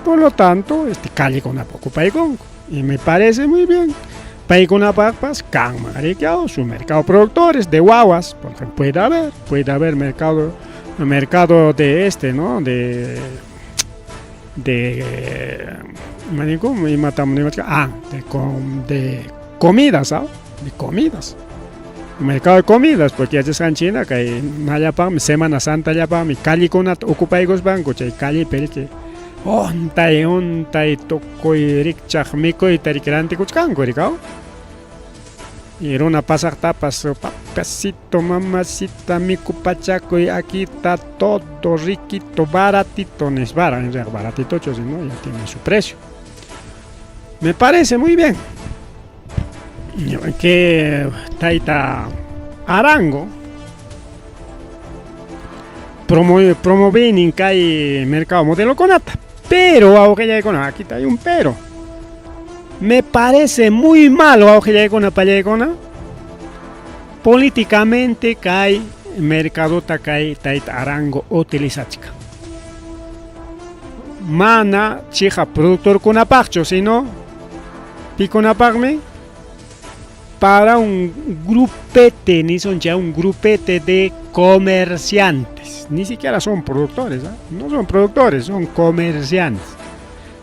Speaker 1: Por lo tanto, calicona poco paigón, y me parece muy bien. Paigona papas, can mariqueo, su mercado productores de guaguas, porque puede haber mercado de comidas, ¿sabes? De comidas. Mercado de comidas, porque ya están en China, que en Semana Santa ya para mi cali con ocupaigos bancos, chay cali perique. Ontay tokoy rikchak mikoy tarikrante kuchkanko rikao. Y era una pasar tapas, papacito, mamacita, miku pachaco, y aquí está todo riquito, baratito, no es baratito, ¿no? Ya tiene su precio. Me parece muy bien. Que Taita Arango promover en calle mercado modelo conata. Pero aquí hay un pero. Me parece muy malo políticamente que hay mercado takai taita arango utilizachka. Mana chica productor con apacho, sino pico napagme para un grupete, ni son ya un grupete de comerciantes. Ni siquiera son productores, ¿eh? No son productores, son comerciantes.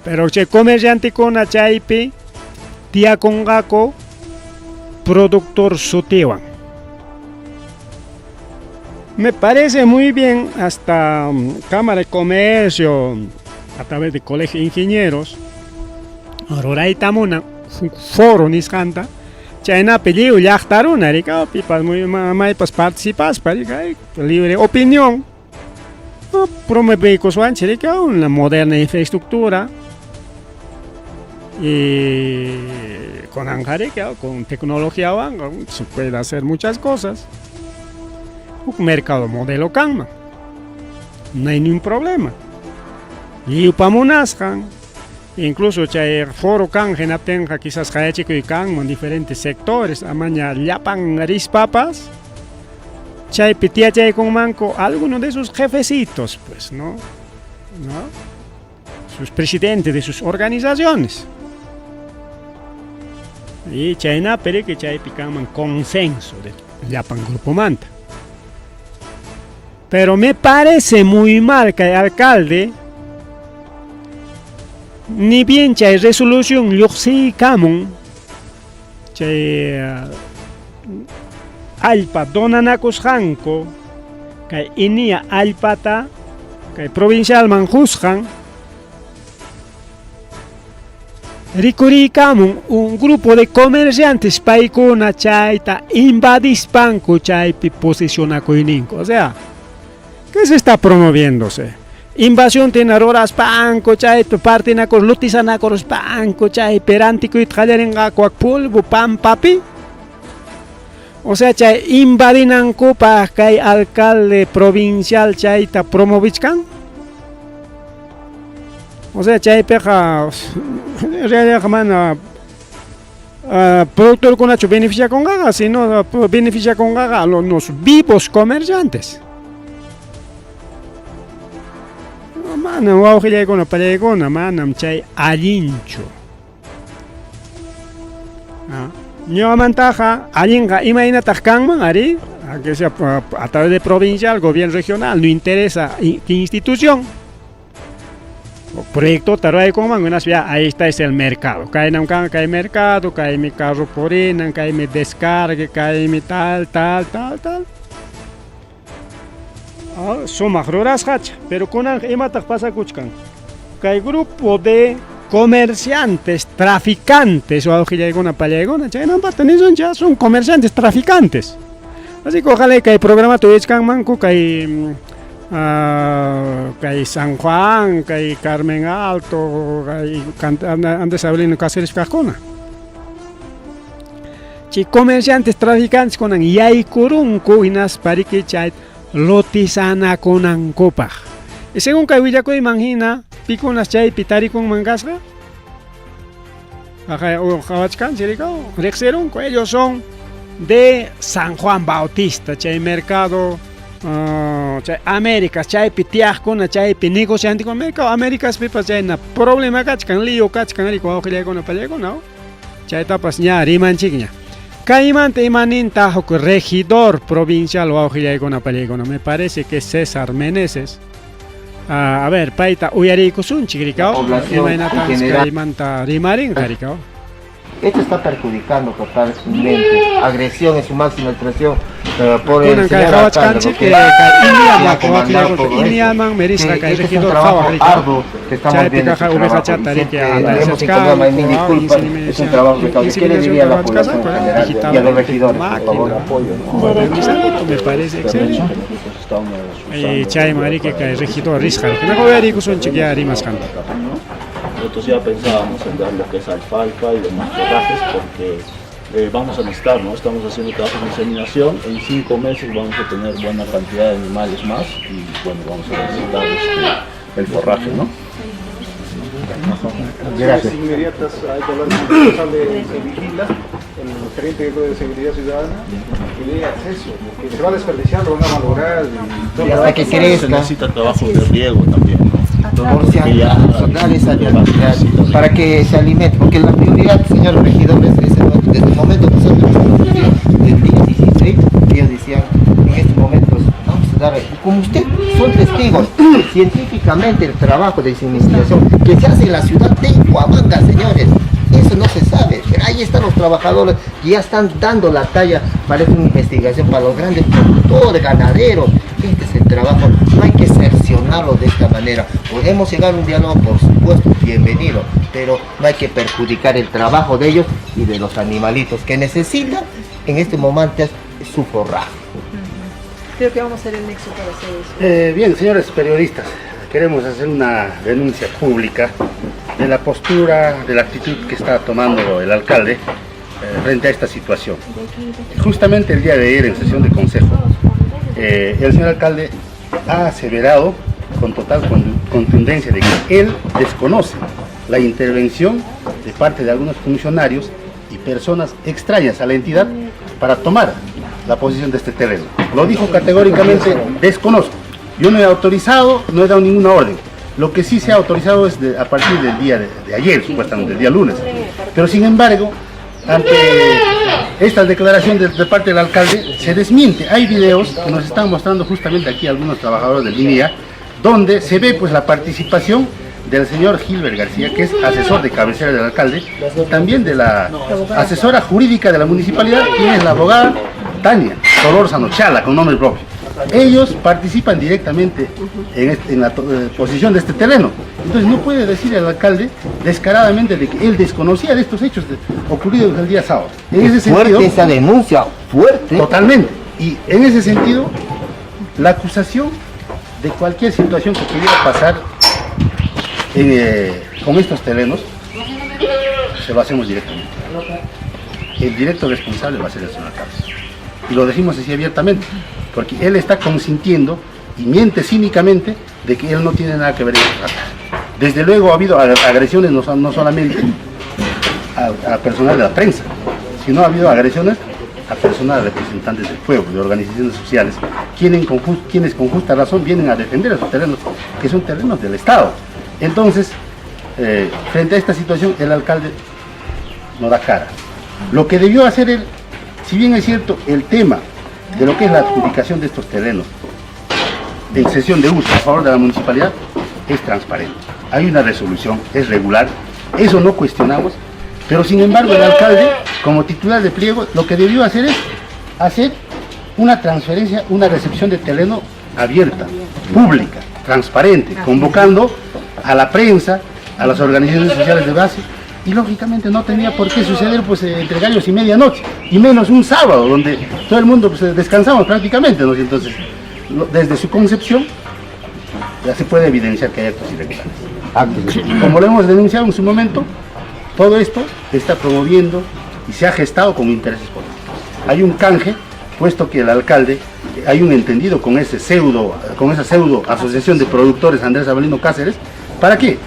Speaker 1: Pero che comerciante con achaipe, tía con gaco, productor sotewan. Me parece muy bien hasta Cámara de Comercio, a través de Colegio de Ingenieros, Roray Tamuna, foro niscanta, China peleó ya estaruna, rica, pipas muy más participas, para libre opinión. Promueve cosas, rica, una moderna infraestructura y con Anjarica, con tecnología se puede hacer muchas cosas. Un mercado modelo Kanman, no hay ningún problema. Y upamunascan, incluso chay foro Kangen tenga quizás hayachico y Kanman diferentes sectores, amaña llapan papas, chay pitia chay con manco, algunos de sus jefecitos, pues, ¿no? Sus presidentes de sus organizaciones. Y China pero que chay picaman consenso de llapan grupo manta. Pero me parece muy mal que el alcalde, ni bien chay resolución yuxi kamun, chay alpa donanacos janko, que inia alpata, que provincial manjusjan, Ricuri kamun un grupo de comerciantes paikona chayta invadis panco chaypi posiciona coininco. O sea, ¿qué se está promoviéndose? Invasión tenaroras panco chayto partinacos lutisanacos panco chay perantico y tjallerenga polvo pan papi. O sea, chay invadinanco pa kay alcalde provincial chayta promovichkan. O sea, chay peja en realidad mana productor con hecho beneficia con gaga, sino beneficia con gaga los vivos comerciantes. Mana wauhilla con palegona, manam chay alincho. No mantaja, alinga imaginata kanman ari, que sea a través de provincial, gobierno regional, no interesa qué institución. Proyecto Taruay con mangunas ya ahí está es el mercado. Cae mercado, cae mi carro por enan, cae mi descargue, cae mi tal. Soma roras hacha, pero con imatak pasa kuchkan. Cae grupo de comerciantes, traficantes o algo ya una palegona, ya no pertenecen ya son comerciantes, traficantes. Así que ojalá que el programa tu echkan manco cae kay San Juan, kay Carmen Alto, kay antes Abelino Cáceres Cajona. Chi comerciantes traficantes conan yay kurunku inas pariki chay lotisana conan copa. Y según kay Villaco imagina, piconas chay pitari con mangasga. Ajá, o Jawachkan, Chiricao, Rexerun, ellos son de San Juan Bautista, chay mercado. Chay Américas, chay pitiaj con chay negociante con mercado Américas pipas chay na problema kachkan lío kachkan rico aujile con palego no chay tapas ña riman chigña caimante imanin tajo regidor provincial o aujile con palego no me parece que César Meneses a ver paita uyarico sun chigricao imainata caimanta rimarin caricao.
Speaker 6: Esto está perjudicando totalmente. Agresión en su máxima expresión por el señor alcalde, que es un trabajo arduo que estamos viendo. Tenemos que poner mi disculpa, es un trabajo que ¿qué le diría a la población en general y a los regidores? Por favor, apoyo.
Speaker 1: Me parece excelente. Chay marique que regidor riscar, que me voy a ir con chiquilla rimas canta.
Speaker 7: Nosotros ya pensábamos en dar lo que es alfalfa y demás forrajes porque vamos a necesitar, ¿no? Estamos haciendo trabajos de inseminación, en 5 meses vamos a tener buena cantidad de animales más y bueno, vamos a necesitar el forraje, ¿no?
Speaker 6: Gracias.
Speaker 8: Inmediatas hay que hablar con el responsable de Vigila, el gerente de Seguridad Ciudadana, que le dé acceso, porque se va a desperdiciar, lo van a valorar y todo.
Speaker 6: Y hasta que crezca.
Speaker 7: Se necesita trabajo de riego también, ¿no?
Speaker 6: Por si sonar esa viabilidad, para que se alimente, porque la prioridad, señor regidor, desde el momento que nosotros como usted, son testigos científicamente el trabajo de investigación que se hace en la ciudad de Huamanga, señores. Eso no se sabe, pero ahí están los trabajadores que ya están dando la talla para esta investigación, para los grandes productores, ganaderos. Este es el trabajo, no hay que cercionarlo de esta manera. Podemos llegar a un diálogo, por supuesto, bienvenido, pero no hay que perjudicar el trabajo de ellos y de los animalitos que necesitan en este momento su forraje.
Speaker 3: Creo que vamos a hacer el nexo para hacer eso.
Speaker 9: Bien, señores periodistas, queremos hacer una denuncia pública de la postura, de la actitud que está tomando el alcalde frente a esta situación. Justamente el día de ayer en sesión de consejo, el señor alcalde ha aseverado con total contundencia de que él desconoce la intervención de parte de algunos funcionarios y personas extrañas a la entidad para tomar la posición de este terreno. Lo dijo categóricamente: desconozco. Yo no he autorizado, no he dado ninguna orden. Lo que sí se ha autorizado es a partir del día de ayer, supuestamente del día lunes. Pero sin embargo, ante esta declaración de parte del alcalde, se desmiente. Hay videos que nos están mostrando justamente aquí algunos trabajadores de línea, donde se ve pues la participación del señor Gilbert García, que es asesor de cabecera del alcalde, y también de la asesora jurídica de la municipalidad, quien es la abogada Tania Solórzano Chala, con nombre propio. Ellos participan directamente en la posición de este terreno. Entonces no puede decir el alcalde descaradamente de que él desconocía de estos hechos ocurridos el día sábado. En ese sentido,
Speaker 6: fuerte esa denuncia, fuerte.
Speaker 9: Totalmente. Y en ese sentido, la acusación de cualquier situación que pudiera pasar con estos terrenos, se lo hacemos directamente. El directo responsable va a ser el señor alcalde. Y lo decimos así abiertamente, porque él está consintiendo y miente cínicamente de que él no tiene nada que ver en el trato. Desde luego ha habido agresiones no solamente a personal de la prensa, sino ha habido agresiones a personal representantes del pueblo, de organizaciones sociales, quienes con justa razón vienen a defender esos terrenos, que son terrenos del Estado. Entonces, frente a esta situación, el alcalde no da cara. Lo que debió hacer él, si bien es cierto, el tema de lo que es la adjudicación de estos terrenos en cesión de uso a favor de la municipalidad es transparente. Hay una resolución, es regular, eso no cuestionamos, pero sin embargo el alcalde, como titular de pliego, lo que debió hacer es hacer una transferencia, una recepción de terreno abierta, pública, transparente, convocando a la prensa, a las organizaciones sociales de base, y lógicamente no tenía por qué suceder pues entre gallos y medianoche, y menos un sábado donde todo el mundo pues, descansamos prácticamente, ¿no? Entonces, desde su concepción ya se puede evidenciar que hay actos irregulares. Como lo hemos denunciado en su momento, todo esto está promoviendo y se ha gestado con intereses políticos. Hay un canje, puesto que el alcalde, hay un entendido con esa pseudo asociación de productores Andrés Avelino Cáceres. ¿Para qué?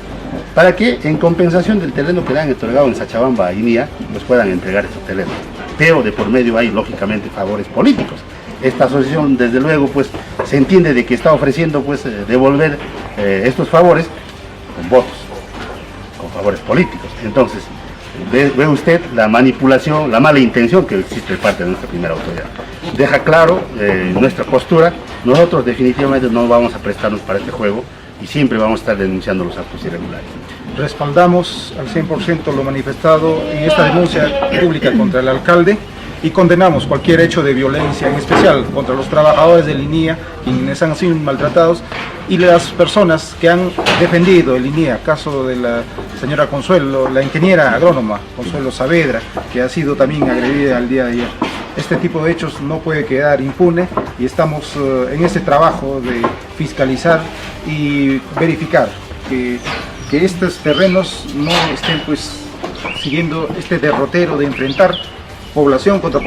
Speaker 9: Para que en compensación del terreno que le han otorgado en Sachabamba y Nia, nos puedan entregar estos terrenos. Pero de por medio hay lógicamente favores políticos. Esta asociación desde luego pues se entiende de que está ofreciendo pues devolver estos favores con votos, con favores políticos. Entonces ve usted la manipulación, la mala intención que existe de parte de nuestra primera autoridad. Deja claro nuestra postura. Nosotros definitivamente no vamos a prestarnos para este juego y siempre vamos a estar denunciando los actos irregulares.
Speaker 8: Respaldamos al 100% lo manifestado en esta denuncia pública contra el alcalde y condenamos cualquier hecho de violencia, en especial contra los trabajadores del INIA, quienes han sido maltratados, y las personas que han defendido el INIA, caso de la señora Consuelo, la ingeniera agrónoma Consuelo Saavedra, que ha sido también agredida el día de ayer. Este tipo de hechos no puede quedar impune y estamos en este trabajo de fiscalizar y verificar que estos terrenos no estén pues siguiendo este derrotero de enfrentar población, contra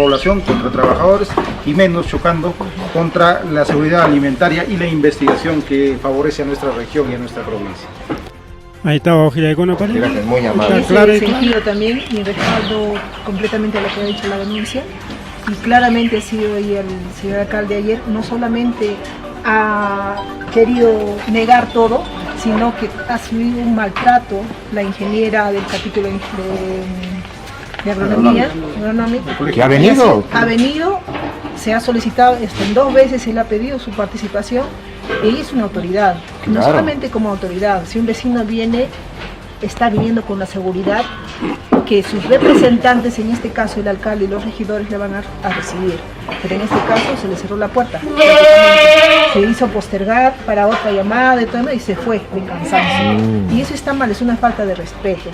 Speaker 8: trabajadores, y menos chocando contra la seguridad alimentaria y la investigación que favorece a nuestra región y a nuestra provincia.
Speaker 1: Ahí está, Ojira, ¿con una palabra?
Speaker 6: Gracias, muy amable.
Speaker 3: En ese sentido también, mi respaldo completamente a lo que ha dicho la denuncia, y claramente ha sido ahí el señor alcalde ayer, no solamente ha querido negar todo, sino que ha subido un maltrato la ingeniera del capítulo de agronomía,
Speaker 6: ¿Que ha venido?
Speaker 3: Ha venido, se ha solicitado, en 2 veces él ha pedido su participación. Ella es una autoridad, no
Speaker 6: Claro.
Speaker 3: solamente como autoridad. Si un vecino viene, está viniendo con la seguridad que sus representantes, en este caso el alcalde y los regidores, le van a recibir. Pero en este caso se le cerró la puerta. Se hizo postergar para otra llamada y se fue de cansancio. Y eso está mal, es una falta de respeto.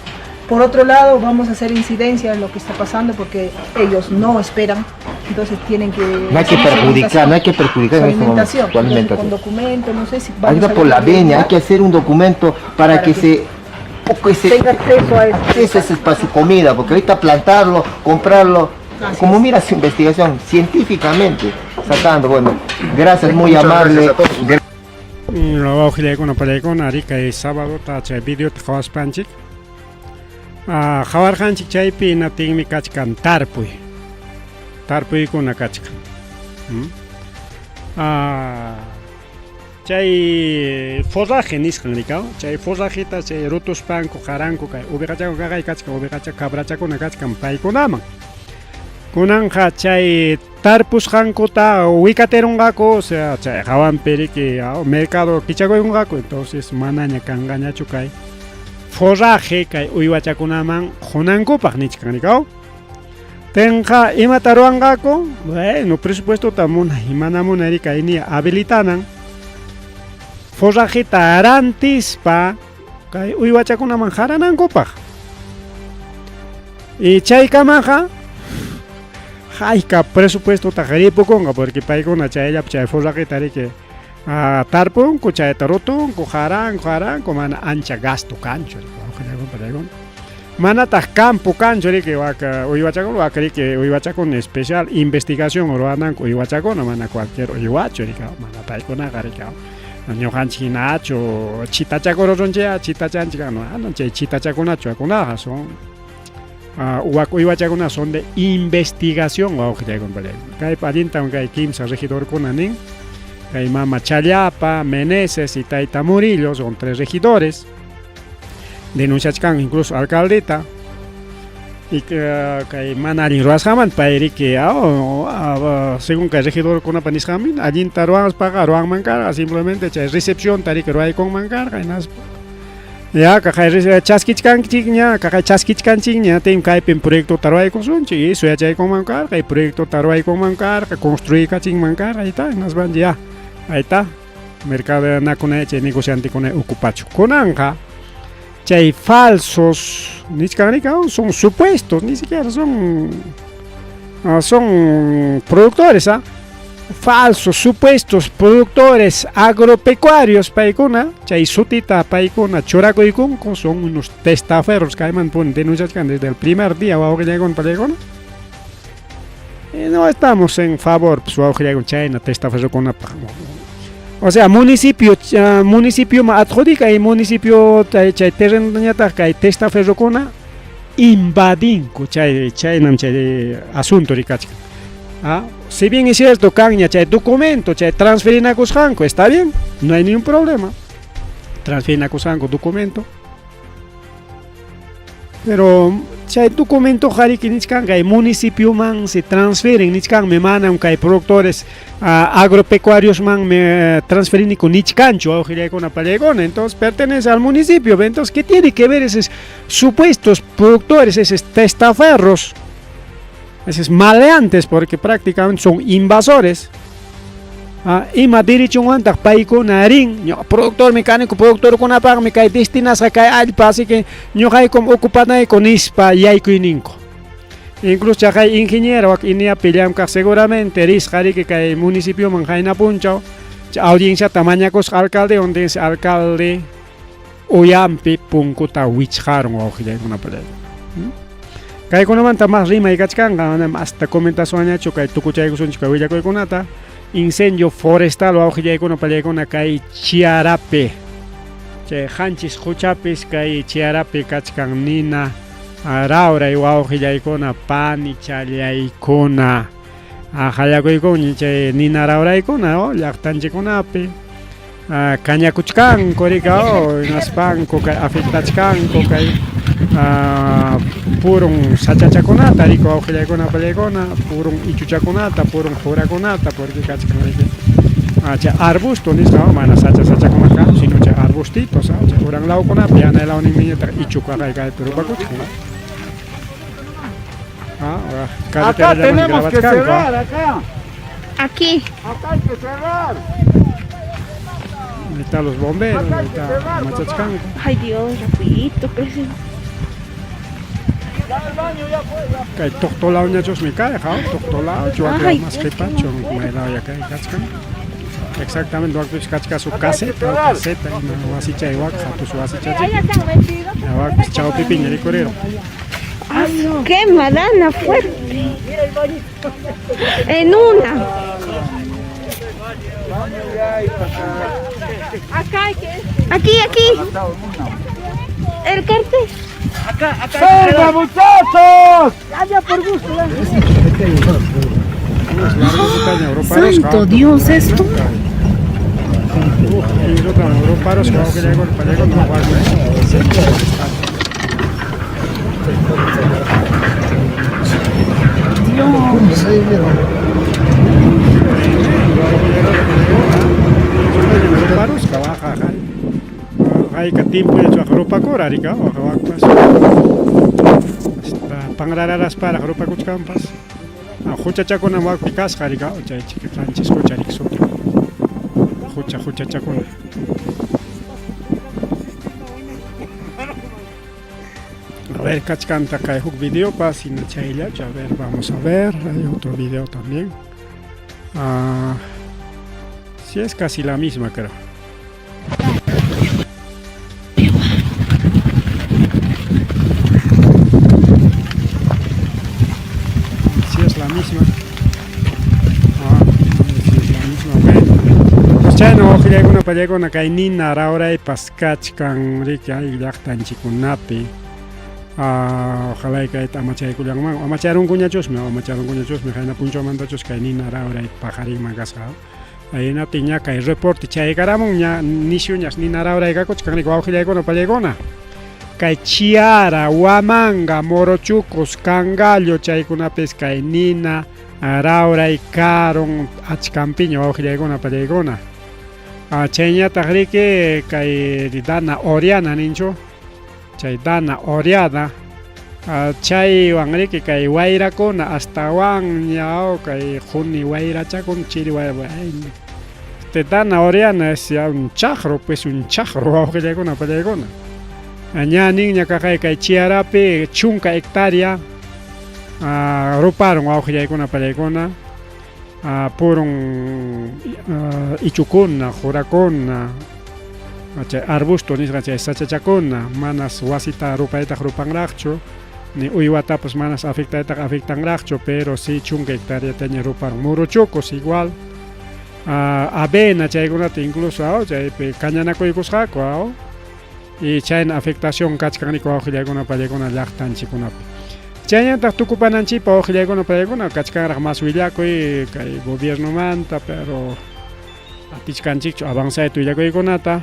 Speaker 3: Por otro lado, vamos a hacer incidencia en lo que está pasando porque ellos no esperan, entonces tienen que...
Speaker 6: No hay que perjudicar, no hay que perjudicar
Speaker 3: su
Speaker 6: en este momento
Speaker 3: alimentación,
Speaker 6: tu alimentación.
Speaker 3: con documento, no sé si...
Speaker 6: Ayuda por la venia, hay que hacer un documento para que
Speaker 3: tenga acceso a
Speaker 6: eso es para su comida, porque ahorita plantarlo, comprarlo, como mira su investigación científicamente, sacando, bueno, gracias, muy
Speaker 8: Muchas
Speaker 6: amable.
Speaker 8: gracias a todos.
Speaker 1: Lo que con la rica es sábado, tacha video te jawas panchik. Jawar hanchik chaypi na tingmi kachkan tarpuy con la kachkan. Chay forraje niskan rikao, chay forrajita chay rutus panko jaranko kay ubicachaco kagay kachka ubicacha cabrachaco na kachkan paykunaman. Kunanja chay tarpus jankota ubicaterungako, o sea, chay jawan periki mercado kichagoyungako, entonces manaña kangañachu kay forraje kay uywachakunaman jonankupaq nichkan rikao. Tenja imataruangako, bueno, presupuesto tamuna imanamuna rika ini habilitanan. Forrajita arantispa kay uywachakunaman jaranankupaq. Y chaykamaja hayka presupuesto tajaripukunga porque paykuna chayllapi chay forrajita riki tarpunku chayta rutunku jaranku mana ancha gasto kanchu manataq campo kanchu riki waka uywachakuna waka riki uywachakuna especial investigación rurananku uywachakuna mana cualquier uywachu riki mana paykunaqa riki ñuqanchik hinachu chitachakurasunchik chitachanchik chay chitachakunachu akunaqa son uywachakuna son de investigación kaypa allintam kay kimsa regidorkuna nin kay mama Challapa, Meneses y Tayta Murillo son 3 regidores denunciachkan incluso alcaldeta y kay manalin ruashaman payriki según kay regidor kuna panishamin allinta ruanaspaqa ruanman karqa simplemente chay recepción tarik ruaykunman karqa ya kay chaskichkanchikña kay chaskichkanchikña tem kaypin proyecto ruaykunsunchik y eso yachaykunman karqa kay proyecto ruaykunman karqa construykachinman karqa ahí está nasban ya ahí está mercado nakuna chay negociante kuna ocupachu kunanja chay falsos son supuestos, ni siquiera son productores, falsos supuestos productores agropecuarios paykuna chay sutita paykuna churakuykun son unos testaferros que ayman pun denunciachkan desde el primer día wawqillaygun paykuna no estamos en favor pues wawqillaygun chayna testaferrokunapaq. O sea, municipio ma adjudica y municipio chay terrenoñata kay testaferrokuna invadinku chay asunto rikachka. Si bien es cierto kanña chay documento chay transferinakusqanku está bien, no hay ningún problema. Transferinakusqanku documento. Pero chay documento jariki nichkan kay municipio man se transfieren nichkan me manan kay productores agropecuarios man me transferin con nichkancho con palegona, entonces pertenece al municipio. Entonces ¿qué tiene que ver esos supuestos productores, esos testaferros, esos maleantes, porque prácticamente son invasores? Ima dirichunwantak paykuna rin productor mecánico productor kunapaqmi kay destinasa kay allpa así que ñuqaykum ocupanayku nispa yaykuyninko incluso chay ingeniero wak inia pillamkaq seguramente risqariki kay municipio man hayna punchaw audiencia tamañakusqa alcalde donde ese alcalde uyampi punkuta wichqarun wawqillaykunapalay kaykunamanta mas rimay kachkanqa hasta comentacionachu kay tukuchaykusunchik kay willakuykunata. Incendio forestal wawqillaykuna pallaykuna kay Chiarape chay hanchis huchapis kay Chiarape kachkan nina rawray wawqillaykuna pani challaykuna hallakuykuni chay nina rawraykuna llaqtanchikunapi kañakuchkanku rika naspanku kay afectachkanku kay purun sachachakunata rico awqillaykuna pallaykuna purun ichuchakunata purun jurakunata porque kachkanriki chay arbusto nisqa mana sachakunaka sino chay arbustitos chay uran lawkunapi yana lawninmiñataq ichuqa kaypi rupakuchkan.
Speaker 5: Acá tenemos que cerrar, acá.
Speaker 10: Aquí.
Speaker 5: Acá hay que cerrar.
Speaker 1: Ahí están los bomberos, ahí está Machachcan.
Speaker 10: Ay Dios, rapidito, crece.
Speaker 1: Kay toqtolaw ñachus mi kay, toqtolaw, chuakla más que pacho, maylao ya kay kachkan. Exactamente, wakpis kachka su caseta, y wasicha igual, tu su wasicha.
Speaker 10: Ya están metidos.
Speaker 1: Ya wakpis chao pipiña de correo.
Speaker 10: ¡Qué malana fuerte! En una. Acá hay que... Aquí. El cartel.
Speaker 5: Acá. ¡Venga, muchachos!
Speaker 3: Ya, por gusto.
Speaker 10: ¡Santo Dios, esto!
Speaker 1: Hay que tiempo de tu ropa cora, rica, o jaguapas. Pangrararas para ropa cuchcampas. A jucha chacona guac picas, rica, o chay chique franches cucharik sotro. Jucha chacona. A ver, cachcanta cae hook video para sin chaila, a ver, vamos a ver, hay otro video también. Sí, es casi la misma, creo. Sí, es la misma. Sí, es la misma, bueno. Pues ya no, que hay una pareja con acá, ni nada, ahora hay pascachcan, rica, y lactan chicunapi. Ojalá que amachay kulang mang amacharon kuñachos me jaina puncho mandachos kay ni nara ora pajaring magasao ahí na tiña kay report chay karamon nya nisuñas ni nara ora gakoch kan igual gilay kono palegona kay chiara wamanga morochucos kangallo chay kuna pesca nina ara ora karon achkampiño gilay kono palegona chayña tagrike kay dana oriana nincho chay dana oriada chay wangriki kay wayrakuna hasta wan ñao kay juni wayrachakun chiri wayra este dana oriana es ya un chajro wawqillaykuna pallaykuna ña ninña kakay kay chiarapi chunka hectárea ruparon wawqillaykuna pallaykuna purun ichukuna jurakuna chay arbusto nisqa chay sachachakuna manas wasita rupayta rupanraqchu ni uywatapas manas afectanraqchu pero si chunka hectárea teña ruparon muruchucos igual avena chaykunata incluso chaypi cañanakuykusqaku y chayna afectación kachkanriku wawqillaykuna pallaykuna llaqtanchikunapi chayñataq tukupananchipa wawqillaykuna pallaykuna kachkanraq mas willakuy kay gobiernomanta pero atichkanchikchu avanzayta willakuykunata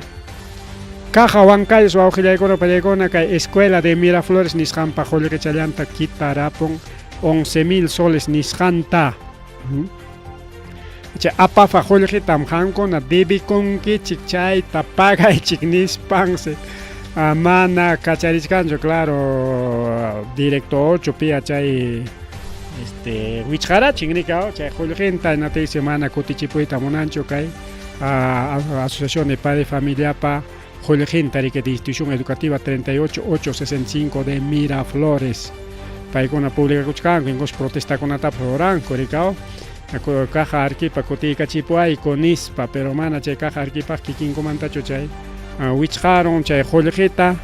Speaker 1: Caja Huancayos wawqillaykuna pallaykuna kay escuela de Miraflores nisqanpa qullqichallanta quitarapun 11,000 soles nisqanta chay apafa qullqitam qankuna debikunkichik chayta pagaychik nispansi mana kacharichkanchu claro directo 8 pi chay wichqarachik nika chay qullqinta noticia mana kutichipuyta munanchu kay asociación de padre familia pa Julián Tarique de Institución Educativa 38865 de Miraflores. Paikona pública kuchkan, que nos protesta con ata floranco, ricao. Caja arquipa cotica chipuay con ispa, pero mana che caja arquipa kikin comantacho chay. Wichharon chay Julieta.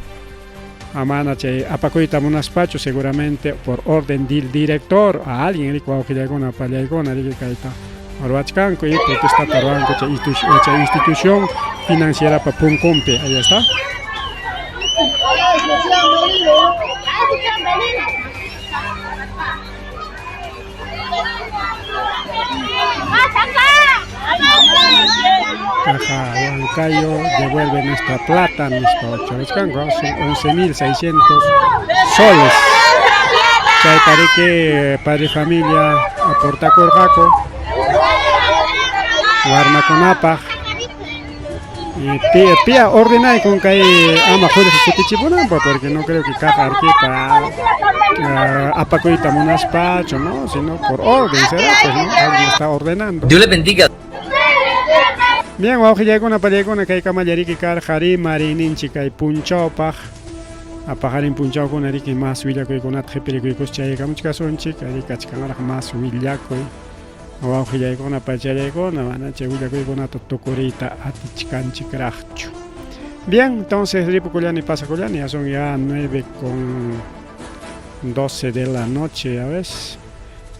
Speaker 1: Amana che apacoita monaspacho seguramente por orden del director a alguien rico que llega una paliagona ricaita. Arbachcanco y protesta taranco institución financiera para Puncompe, ahí está. Caja Huancayo devuelve nuestra plata, nuestro Choriscanco, son 11.600 soles. Chay tarique padre familia aporta corjaco, guarma con apaj. Y pía ordena con que ama joder kutichibunampa, porque no creo que caja aquí para apacoita monaspacho, ¿no? Sino por orden será, pues, ¿no? Alguien está ordenando.
Speaker 11: Dios le bendiga.
Speaker 1: Bien, vamos a llegar con una pelea con que hay camallariki carjari marinin chica y punchopaj. Apajarin punchao con ariki más huillaco y con atjeperico y coschaye camuchca son chica y cachcanara más huillaco. Vamos a llegar con una pelea con una manache huillaco y con una tocorita atichcan chicracho. Bien, entonces Ripo Collani pasa Collani, ya son ya 9:12 de la noche, a ver.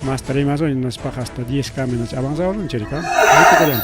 Speaker 1: Más tarde más hoy nos baja hasta 10 caminos avanzados, ¿no, Cherica? Ripo Collani.